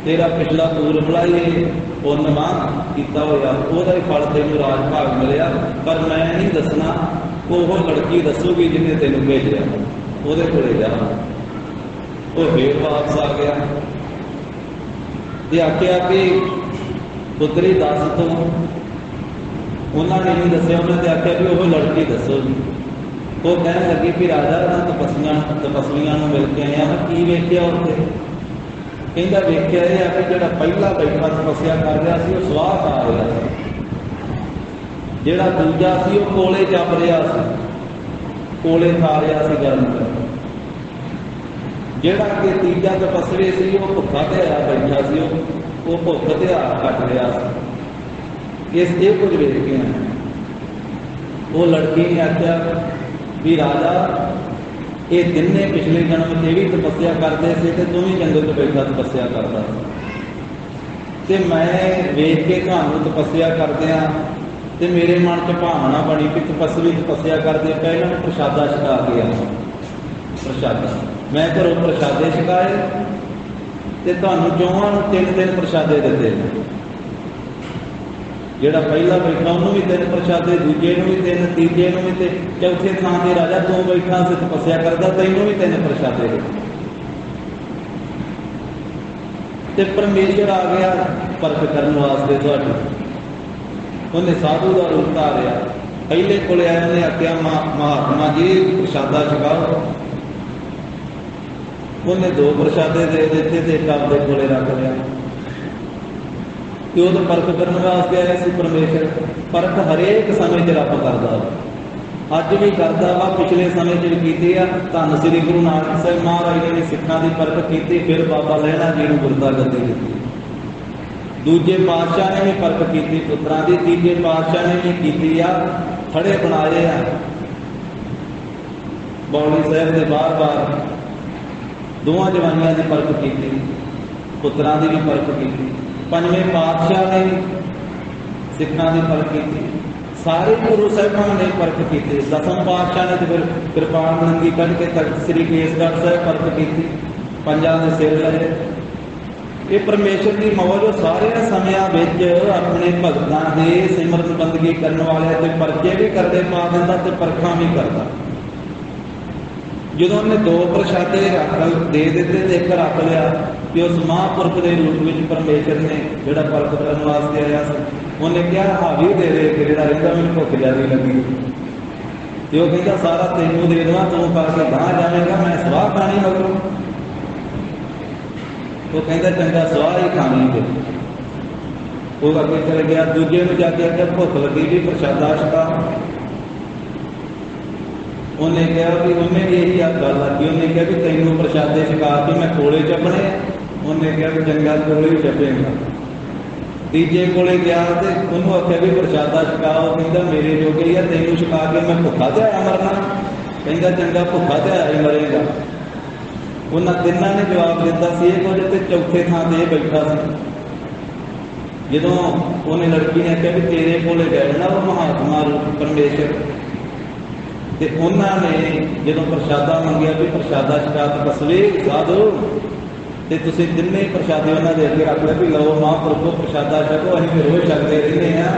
ਤੇਰਾ ਪਿਛਲਾ ਪੂਰਬਲਾ ਹੀ ਪੁੰਨਵਾਨ ਕੀਤਾ ਹੋਇਆ, ਉਹਦਾ ਹੀ ਫਲ ਤੈਨੂੰ ਰਾਜ ਭਾਗ ਮਿਲਿਆ, ਪਰ ਮੈਂ ਨਹੀਂ ਦੱਸਣਾ। ਉਹ ਲੜਕੀ ਦੱਸੂਗੀ ਜਿਹਨੇ ਤੈਨੂੰ ਭੇਜਿਆ, ਉਹਦੇ ਕੋਲੇ ਜਾ। ਉਹ ਫੇਰ ਵਾਪਸ ਆ ਗਿਆ ਤੇ ਆਖਿਆ ਕਿ ਪੁੱਤਰੀ ਦੱਸ ਤੂੰ। ਉਹਨਾਂ ਨੇ ਨਹੀਂ ਦੱਸਿਆ। ਉਹਨਾਂ ਨੇ ਆਖਿਆ ਵੀ ਉਹ ਲੜਕੀ ਦੱਸੋ ਜੀ। ਉਹ ਕਹਿਣ ਲੱਗੀ ਵੀ ਰਾਜਾ ਤਪਸਵੀਆਂ ਨੂੰ ਮਿਲ ਕੇ ਆਇਆ, ਮੈਂ ਕੀ ਵੇਖਿਆ ਉੱਥੇ? ਕਹਿੰਦਾ ਵੇਖਿਆ ਇਹ ਆ ਕਿ ਜਿਹੜਾ ਪਹਿਲਾ ਬੈਠਾ ਤਪੱਸਿਆ ਕਰ ਰਿਹਾ ਸੀ ਉਹ ਸਵਾਹ ਖਾ ਰਿਹਾ ਸੀ, ਜਿਹੜਾ ਦੂਜਾ ਸੀ ਉਹ ਕੋਲੇ ਚੱਪ ਰਿਹਾ ਸੀ, ਕੋਲੇ ਖਾ ਰਿਹਾ ਸੀ ਗਰਮ ਕਰ। ਜਿਹੜਾ ਕਿ ਤੀਜਾ ਤਪਸਵੀ ਸੀ ਉਹ ਭੁੱਖਾ ਧਿਆਇਆ ਬੈਠਾ ਸੀ, ਉਹ ਭੁੱਖ ਧਿਆ ਕੱਟ ਰਿਹਾ ਸੀ। ਇਹ ਕੁਝ ਵੇਖ ਕੇ ਉਹ ਲੜਕੀ ਨੇ ਆਖਿਆ ਵੀ ਰਾਜਾ ਇਹ ਤਿੰਨੇ ਪਿਛਲੇ ਜਨਮ ਤੇ ਵੀ ਤਪੱਸਿਆ ਕਰਦੇ ਸੀ ਤੇ ਤੂੰ ਵੀ ਜੰਗਲ 'ਚ ਬੈਠਾ ਤਪੱਸਿਆ ਕਰਦਾ ਤੇ ਮੈਂ ਵੇਖ ਕੇ ਤੁਹਾਨੂੰ ਤਪੱਸਿਆ ਕਰਦਿਆਂ ਤੇ ਮੇਰੇ ਮਨ 'ਚ ਭਾਵਨਾ ਬਣੀ ਕਿ ਤਪੱਸਵੀ ਤਪੱਸਿਆ ਕਰਦੇ ਪਏ, ਇਹਨਾਂ ਨੂੰ ਪ੍ਰਸ਼ਾਦਾ ਛਕਾ ਕੇ ਆ। ਪ੍ਰਸ਼ਾਦਾ ਮੈਂ ਘਰੋਂ ਪ੍ਰਸ਼ਾਦੇ ਛਕਾਏ ਤੇ ਤੁਹਾਨੂੰ ਚੌਹਾਂ ਨੂੰ 3-3 ਪ੍ਰਸ਼ਾਦੇ ਦਿੱਤੇ। ਜਿਹੜਾ ਪਹਿਲਾ ਬੈਠਾ ਉਹਨੂੰ ਵੀ 3 ਪ੍ਰਸ਼ਾਦੇ, ਦੂਜੇ ਨੂੰ ਵੀ 3, ਤੀਜੇ ਨੂੰ ਵੀ ਤੇ ਚੌਥੇ ਥਾਂ ਤੇ ਰਾਜਾ ਤੂੰ ਬੈਠਾ ਸੀ ਤਪੱਸਿਆ ਕਰਦਾ, ਤੈਨੂੰ ਵੀ 3 ਪ੍ਰਸ਼ਾਦੇ ਦਿੱਤੇ। ਤੇ ਪਰਮੇਸ਼ਰ ਆ ਗਿਆ ਪਰਖ ਕਰਨ ਵਾਸਤੇ ਤੁਹਾਡੀ। ਉਹਨੇ ਸਾਧੂ ਦਾ ਰੂਪ ਧਾਰਿਆ। ਪਹਿਲੇ ਕੋਲੇ ਆਇਆ, ਉਹਨੇ ਆਖਿਆ ਮਹਾਤਮਾ ਜੀ ਪ੍ਰਸ਼ਾਦਾ ਛਕਾਓ। ਉਹਨੇ 2 ਪ੍ਰਸ਼ਾਦੇ ਦੇ ਦਿੱਤੇ ਤੇ ਇੱਕ ਆਪਦੇ ਕੋਲੇ ਰੱਖ ਲਿਆ। ਤੇ ਉਹ ਤਾਂ ਪਰਖ ਕਰਨ ਵਾਸਤੇ ਆਇਆ ਸੀ ਪਰਮੇਸ਼ਰ। ਪਰਖ ਹਰੇਕ ਸਮੇਂ 'ਚ ਰੱਬ ਕਰਦਾ, ਅੱਜ ਵੀ ਕਰਦਾ ਵਾ, ਪਿਛਲੇ ਸਮੇਂ 'ਚ ਵੀ ਕੀਤੀ ਆ। ਧੰਨ ਸ੍ਰੀ ਗੁਰੂ ਨਾਨਕ ਸਾਹਿਬ ਮਹਾਰਾਜ ਨੇ ਸਿੱਖਾਂ ਦੀ ਪਰਖ ਕੀਤੀ, ਫਿਰ ਬਾਬਾ ਲਹਿਣਾ ਜੀ ਨੂੰ ਗੁਰਤਾ ਗੱਦੀ ਦਿੱਤੀ। ਦੂਜੇ ਪਾਤਸ਼ਾਹ ਨੇ ਵੀ ਪਰਖ ਕੀਤੀ ਪੁੱਤਰਾਂ ਦੀ, ਤੀਜੇ ਪਾਤਸ਼ਾਹ ਨੇ ਵੀ ਕੀਤੀ ਆ, ਥੜੇ ਬਣਾਏ ਆ ਬੌਲੀ ਸਾਹਿਬ ਦੇ ਬਾਰ-ਬਾਰ। ਦੋਵਾਂ ਜਵਾਨੀਆਂ ਦੀ ਪਰਖ ਕੀਤੀ, ਪੁੱਤਰਾਂ ਦੀ ਵੀ ਪਰਖ ਕੀਤੀ। ਪੰਜਵੇਂ ਪਾਤਸ਼ਾਹ ਨੇ ਸਿੱਖਾਂ ਦੀ ਪਰਖ ਕੀਤੀ, ਸਾਰੇ ਗੁਰੂ ਸਾਹਿਬਾਨ ਨੇ ਪਰਖ ਕੀਤੀ। ਦਸਮ ਪਾਤਸ਼ਾਹ ਨੇ ਤੇ ਫਿਰ ਕਿਰਪਾਨ ਨੰਗੀ ਕੱਢ ਕੇ ਤਖਤ ਸ੍ਰੀ ਕੇਸਗੜ੍ਹ ਸਾਹਿਬ ਪਰਖ ਕੀਤੀ, ਪੰਜਾਂ ਦੇ ਸਿਰ ਲਏ। ਇਹ ਪਰਮੇਸ਼ਰ ਦੀ ਮੌਜ ਸਾਰਿਆਂ ਸਮਿਆਂ ਵਿੱਚ ਆਪਣੇ ਭਗਤਾਂ ਦੇ ਸਿਮਰਨ ਬੰਦਗੀ ਕਰਨ ਵਾਲਿਆਂ ਤੇ ਪਰਚੇ ਵੀ ਕਰਦੇ ਪਾ ਦਿੰਦਾ ਤੇ ਪਰਖਾਂ ਵੀ ਕਰਦਾ। ਜਦੋਂ ਉਹਨੇ 2 ਪ੍ਰਸ਼ਾਦੇ ਦੇ ਦਿੱਤੇ ਤੇ ਇੱਕ ਰੱਖ ਲਿਆ ਕਿ ਉਸ ਮਹਾਂਪੁਰਖ ਦੇ ਰੂਪ ਵਿੱਚ ਪਰਮੇਸ਼ਰ ਨੇ ਜਿਹੜਾ ਪਰਖ ਕਰਨ ਵਾਸਤੇ ਆਇਆ ਸੀ, ਉਹਨੇ ਕਿਹਾ ਹਾਵੀ ਦੇ ਦੇ ਕਿ ਜਿਹੜਾ ਰਹਿੰਦਾ ਮੈਨੂੰ ਭੁੱਖ ਜ਼ਿਆਦਾ ਲੱਗੀ। ਤੇ ਉਹ ਕਹਿੰਦਾ ਸਾਰਾ ਤੈਨੂੰ ਦੇ ਦੇਵਾਂ, ਤੂੰ ਪਾ ਕੇ ਗਾਂ ਜਾਵੇਂਗਾ, ਮੈਂ ਸਵਾਹ ਖਾਣੀ ਮਗਰੋਂ। ਉਹ ਕਹਿੰਦਾ ਚੰਗਾ ਸਵਾਹ ਹੀ ਖਾਣੀ। ਤੇ ਉਹ ਅੱਗੇ ਚਲ ਗਿਆ। ਦੂਜੇ ਨੂੰ ਜਾ ਕੇ ਆਖਿਆ ਭੁੱਖ ਲੱਗੀ ਵੀ ਪ੍ਰਸ਼ਾਦਾ ਛਕਾ। ਉਹਨੇ ਕਿਹਾ ਵੀ ਉਹਨੇ ਵੀ ਇਹੀ ਗੱਲ ਆਖੀ। ਉਹਨੇ ਕਿਹਾ ਵੀ ਤੈਨੂੰ ਪ੍ਰਸ਼ਾਦੇ ਛਕਾ ਕੇ ਮੈਂ ਕੋਲੇ ਚੱਪਣੇ। ਉਹਨੇ ਕਿਹਾ ਵੀ ਚੰਗਾ ਕੋਲੇ ਹੀ ਚੱਪੇਗਾ। ਤੀਜੇ ਕੋਲੇ ਗਿਆ ਤੇ ਉਹਨੂੰ ਆਖਿਆ ਵੀ ਪ੍ਰਸ਼ਾਦਾ ਛਕਾ। ਉਹ ਕਹਿੰਦਾ ਮੇਰੇ ਜੋਗੇ ਹੀ ਆ, ਤੈਨੂੰ ਛਕਾ ਕੇ ਮੈਂ ਭੁੱਖਾ ਤੇ ਆਇਆ ਮਰਨਾ। ਕਹਿੰਦਾ ਚੰਗਾ ਭੁੱਖਾ ਤੇ ਆਇਆ ਹੀ ਮਰੇਗਾ। ਉਹਨਾਂ ਤਿੰਨਾਂ ਨੇ ਜਵਾਬ ਦਿੱਤਾ ਸੀ ਇਹ ਕੁਝ। ਤੇ ਚੌਥੇ ਥਾਂ ਤੇ ਇਹ ਬੈਠਾ ਸੀ। ਜਦੋਂ ਉਹਨੇ ਲੜਕੀ ਨੇ ਆਖਿਆ ਵੀ ਤੇਰੇ ਕੋਲੇ ਬੈਠਣਾ ਉਹ ਮਹਾਤਮਾ ਰੂਪ ਪਰਮੇਸ਼ਰ, ਤੇ ਉਹਨਾਂ ਨੇ ਜਦੋਂ ਪ੍ਰਸ਼ਾਦਾ ਮੰਗਿਆ ਵੀ ਪ੍ਰਸ਼ਾਦਾ ਛਕਾ ਤਪਸਵੀ ਸਾਧੂ, ਤੇ ਤੁਸੀਂ ਤਿੰਨੇ ਪ੍ਰਸ਼ਾਦੇ ਉਹਨਾਂ ਦੇ ਅੱਗੇ ਰੱਖ ਲਿਆ ਵੀ ਲਓ ਮਹਾਂਪੁਰਖੋ ਪ੍ਰਸ਼ਾਦਾ ਛਕੋ। ਅਸੀਂ ਫਿਰ ਰੋਜ਼ ਛਕਦੇ ਰਹਿੰਦੇ ਹਾਂ,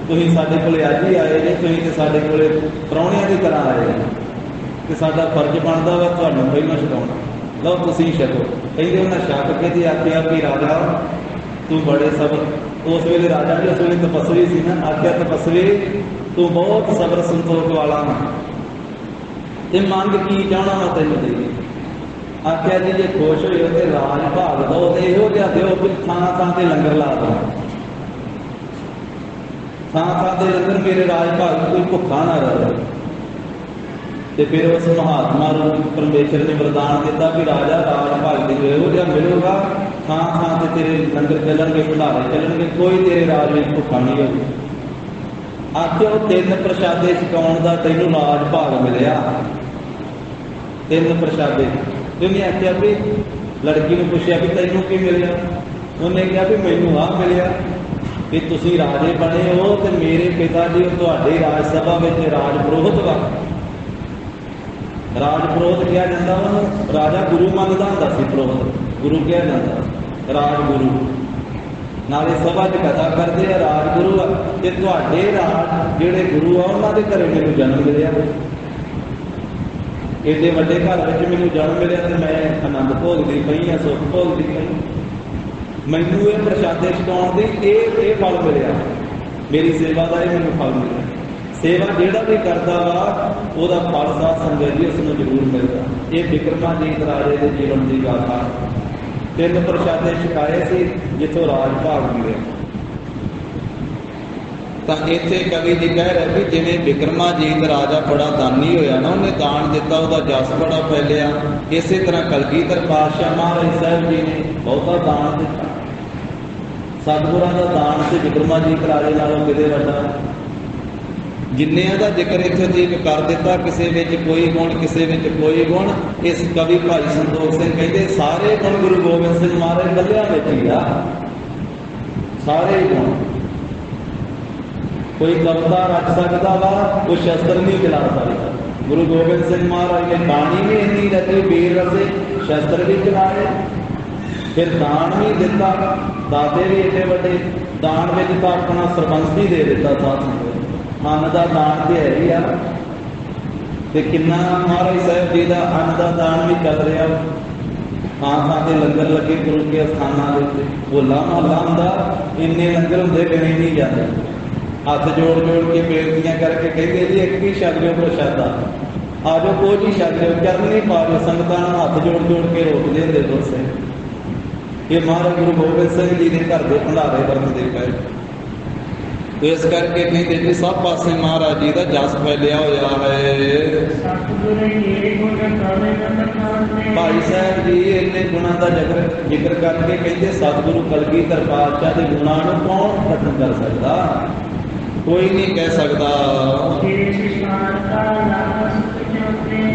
ਤੁਸੀਂ ਸਾਡੇ ਕੋਲੇ ਅੱਜ ਹੀ ਆਏ ਜੇ, ਤੁਸੀਂ ਤੇ ਸਾਡੇ ਕੋਲੇ ਪ੍ਰਾਹੁਣਿਆਂ ਦੀ ਤਰ੍ਹਾਂ ਆਏ ਤੇ ਸਾਡਾ ਫਰਜ਼ ਬਣਦਾ ਵਾ ਤੁਹਾਨੂੰ ਪਹਿਲਾਂ ਛਕਾਉਣਾ। ਲਓ ਤੁਸੀਂ ਛਕੋ। ਕਹਿੰਦੇ ਉਹਨਾਂ ਛਕ ਕੇ ਤੇ ਆਖਿਆ ਵੀ ਰਾਜਾ ਤੂੰ ਬੜੇ ਸਬਰ। ਉਸ ਵੇਲੇ ਰਾਜਾ ਵੀ ਉਸ ਵੇਲੇ ਤਪਸਵੀ ਸੀ ਨਾ। ਆਖਿਆ ਤਪਸਵੀ ਤੂੰ ਬਹੁਤ ਸਬਰ ਸੰਤੋਖ ਵਾਲਾ ਵਾ, ਤੇ ਮੰਗ ਕੀ ਚਾਹਣਾ ਮੈਂ ਤੈਨੂੰ ਦੇਈਏ। ਆਖਿਆ ਜੀ ਜੇ ਖੁਸ਼ ਹੋਏ ਤੇ ਰਾਜ ਭਾਗ ਦੋ ਤੇ ਇਹੋ ਜਿਹਾ ਦਿਓ ਵੀ ਥਾਂ ਥਾਂ ਤੇ ਲੰਗਰ ਲਾ ਦੋ, ਥਾਂ ਥਾਂ ਤੇ ਲੰਗਰ, ਮੇਰੇ ਰਾਜ ਭਾਗ ਕੋਈ ਭੁੱਖਾ ਨਾ ਰਹੇ। ਤੇ ਫਿਰ ਉਸ ਮਹਾਤਮਾ ਨੂੰ ਪਰਮੇਸ਼ਰ ਨੇ ਵਰਦਾਨ ਦਿੱਤਾ ਕਿ ਰਾਜਾ ਰਾਜ ਭਾਗ ਦੇ ਇਹੋ ਜਿਹਾ ਮਿਲੂਗਾ, ਥਾਂ ਥਾਂ ਤੇ ਤੇਰੇ ਲੰਗਰ ਚੱਲਣਗੇ, ਭੰਡਾਰੇ ਚੱਲਣਗੇ, ਕੋਈ ਤੇਰੇ ਰਾਜ ਵਿੱਚ ਭੁੱਖਾ ਨਹੀਂ ਹੋਊ। ਆਖਿਆ ਉਹ 3 ਪ੍ਰਸ਼ਾਦੇ ਛਕਾਉਣ ਦਾ ਤੈਨੂੰ ਰਾਜ ਭਾਗ ਮਿਲਿਆ, 3 प्रशादे। उन्हें आख्या भी लड़की ने पूछा भी तैनूं की मिलिया? उन्हें कहा भी मैनूं आ मिलिया कि तुसीं राजे बने हो तो मेरे पिता जी तुहाडे राज सभा में राज पुरोहित वा। राज पुरोहित कहा जाता उन्होंने, राजा गुरु मानता होंदा सी, पुरोहित गुरु कहा जाता, राजगुरु। नाले सभा च कथा करते हैं राजगुरु ते तुहाडे राज जिहड़े गुरु आ उन्हां दे घरे मैनूं जन्म मिलिया। एडे वड्डे घर विच मैनूं जन्म मिलिया ते मैं आनंद भोगदी पई हां, सुख भोगदी पई। मैनूं ये प्रशादे छकाउण दी ये फल मिलिया, मेरी सेवा का ये मैनूं फल मिलिया। सेवा जिहड़ा भी करता वा उहदा फल साध संगत जी उसनूं जरूर मिलदा। ये विक्रमाजीत राजे के जीवन की गाथा। 3 प्रशादे छकाए सी जिथों राज भाग मिले। तो इत्थे कवि जी कह रहे भी जिवें विक्रमाजीत राजा बड़ा दानी होया ना, उन्हें दान दिता, उसका जस बड़ा फैलिया। इस तरह कलगीधर पातशाह महाराज साहब जी ने बहुता दान दिता। सतगुरां दा दान से विक्रमाजीत राजे नालों किते वड्डा। जिन्नियां दा जिक्र इत्थे ठीक कर दिता, किसी विच कोई गुण किसी विच कोई गुण। इस कवि भाई संतोख सिंह कहते सारे गुण गुरु गोबिंद सिंह महाराज कल्लियां विच ही आ, सारे गुण। कोई कविता रच सकता वा, कोई शस्त्र नहीं चला सकता। गुरु गोबिंद सिंह महाराज ने बाणी भी इन्नी रची, वीर रचे, शस्त्र भी चलाए, फिर दान भी दिता, दाते भी एडे वड्डे। दान में तो अपना सरबंस भी दे दिता था। अन्न का दान तो है ही आ, ते किन्ना महाराज साहब जी का अन्न का दान भी चल रहा। थां थां से लंगर लगे गुरु के स्थानों के उत्ते, होला महला हुंदा, इन्ने लंगर हुंदे गिणे नहीं जाते। हथ जोड़ जोड़ के बेनतियां करके कहते जी एक ही छक लो प्रशादा, आ जाओ कोई ही छक लो, चरण नहीं पा लो। संगतां हाथ जोड़ जोड़ के रोकते होंदे तुरसे। ये महाराज गुरु गोबिंद सिंह जी के घर के भंडारे वरतते पए। तो इस करके कहते जी सब पासे महाराज जी का जस फैलिया होया है। भाई साहब जी इन्ने गुणों का जिक्र करके कहते सतगुरु कलगीधर पातशाह के गुणों को कौन खत्म कर सकता? कोई नहीं कह सकता।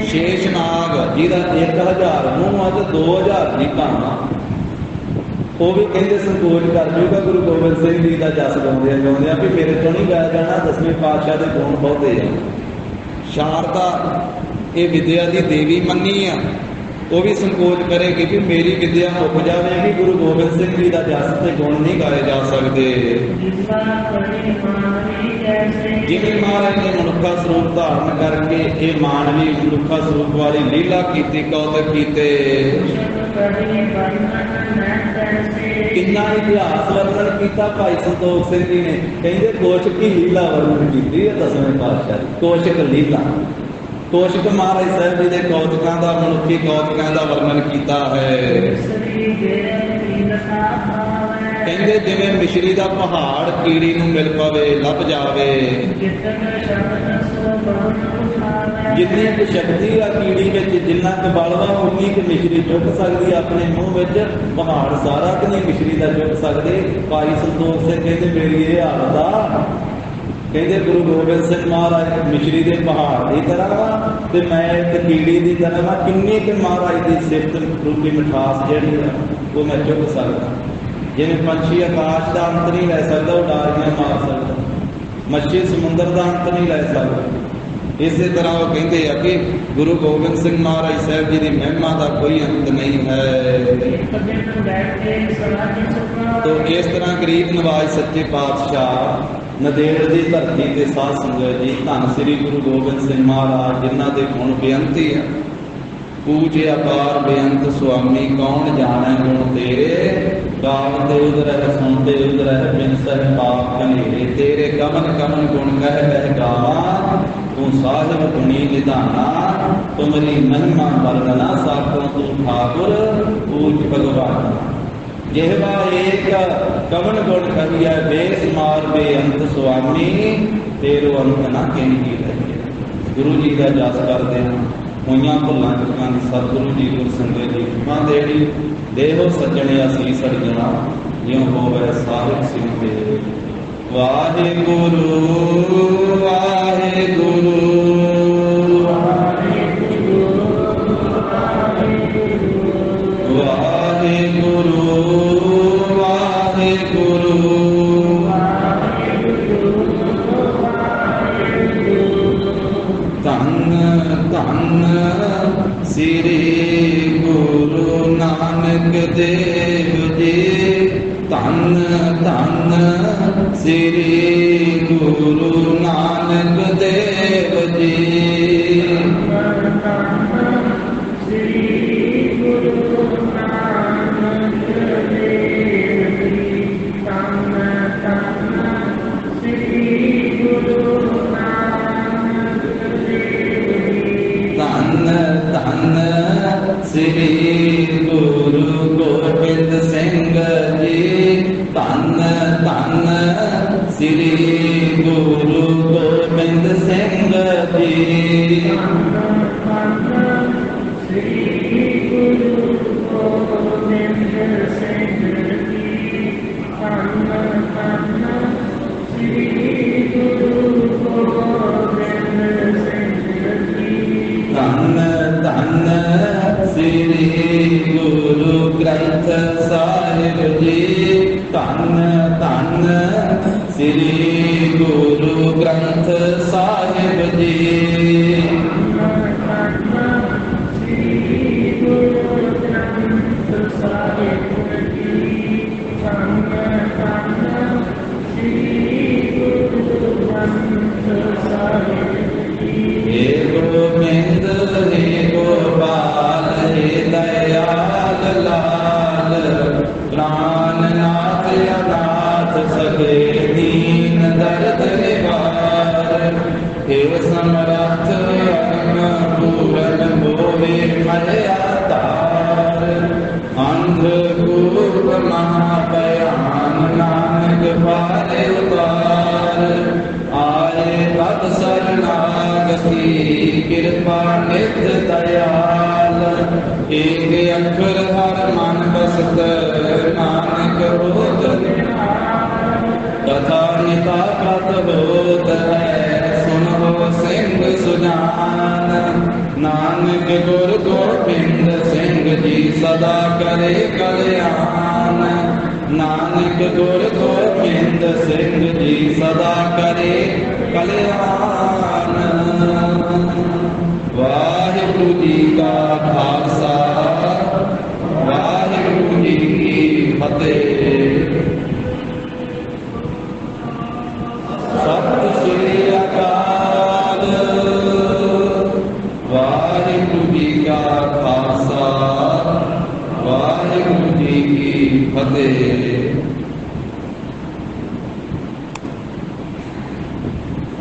शेषनाग जिहदा 1000 मुंह आ ते 2000 दी भावना, वो भी कहते संकोच कर जूगा। गुरु गोबिंद सिंह जी का जस गाउंदे गाउंदे भी मेरे तो नहीं गाया जाना, 10वें पातशाह के गुण बहुते हैं। शारदा ये विद्या की देवी मनी आ, वो भी संकोच करेगी कि मेरी विद्या मुक जाएगी, गुरु गोबिंद सिंह जी का जस से गुण नहीं गाए जा सकते। जिवें महाराज ने मनुखा स्वरूप धारण करके ये मानवी मनुखा स्वरूप वाली लीला की कौतक कीते। कितना इतिहास वर्णन किया भाई संतोख सिंह जी ने, कहते कोशक की लीला वर्णन की है 10वें पातशाह की। कोशक लीला, कोशक महाराज साहब जी के कौतकों का मनुखी कौतकों का वर्णन किया है। कहते जिवें मिश्री का पहाड़ कीड़ी नूं मिल पवे लभ जावे, जितनी कि शक्ति आ कीड़ी में, जिन्ना क बलवा उन्नी क मिश्री चुक सकती अपने मुंह में। पहाड़ सारा तो नहीं मिश्री का चुक सकते। भाई संतोख सिंह कहते मेरी ये हालत आ, कहते गुरु गोबिंद सिंह महाराज मिश्री के पहाड़ की तरह वा ते मैं एक कीड़ी की तरह वा। किन्नी के महाराज की सिफत रूपी मिठास जी वो मैं चुक सकता। जिवें पंछी आकाश का अंत नहीं लै सकता, उडारियां मार सकता, मच्छी समुद्र का अंत नहीं लै सकता। इस तरह वो कहते हैं कि गुरु गोबिंद सिंह महाराज साहब जी की महिमा का कोई अंत नहीं है। तो इस तरह गरीब नवाज सच्चे पातशाह नदेड़ की धरती के साध संगत जी धन श्री गुरु गोबिंद सिंह महाराज जिन्हों के गुण बेअंती है। पूजे अपार बेअंत स्वामी कौन जाने गुण तेरे, गावते उदर सुनते उदर बिन सह पाप कनेरे। तेरे कमन कमन गुण कह कह गावा, तू साहिब गुणी निधाना, तुमरी महिमा वर्णना साकों तू ठाकुर पूज भगवान। जिहवा एक कमन गुण कहिया बेस मार बेअंत स्वामी, तेरो अंत ना कहनी रही। गुरु जी का जस करते हैं होइयां भुलां चुकां दी सतगुरु जी गुर संगत जी मां देड़ी देहो सज्जने असीस सड़जना, जिउं होवे साहिब सिंह दे। वाहिगुरु वाहिगुरु वाहिगुरु श्री गुरु नानक देव जी। धन धन श्री गुरु गोबिंद सिंह जी। धन धन श्री गुरु गोबिंद सिंह जी। धन धन श्री गुरु ग्रंथ साहिब जी। धन धन श्री गुरु ग्रंथ साहिब जी। हे गोविंद हे गोपाल हे दयाल लाल। प्राणनाथ अनाथ सगे दीन दर्द निवार। हे समर्थ अग्न पूरन भोवे मर्यादार। अंधकूप महाभयान नानक पारे उतार। आए तब शरणागति कृपा निध दयाल। एक अक्षर हर मन बसत नानक होत तथा निता पत बोध है। सुनो सिंह सुजान नानक गुरु गोबिंद सिंह जी सदा करे कल्याण। नानक गुरु गोबिंद सिंह जी सदा करे कल्याण। वाहिगुरु जी का खालसा वाहिगुरु जी की फतेह। सतਿ ਸ੍ਰੀ ਅਕਾਲ। ਵਾਹਿਗੁਰੂ ਜੀ ਕਾ ਖਾਲਸਾ ਵਾਹਿਗੁਰੂ ਜੀ ਕੀ ਫਤਿਹ।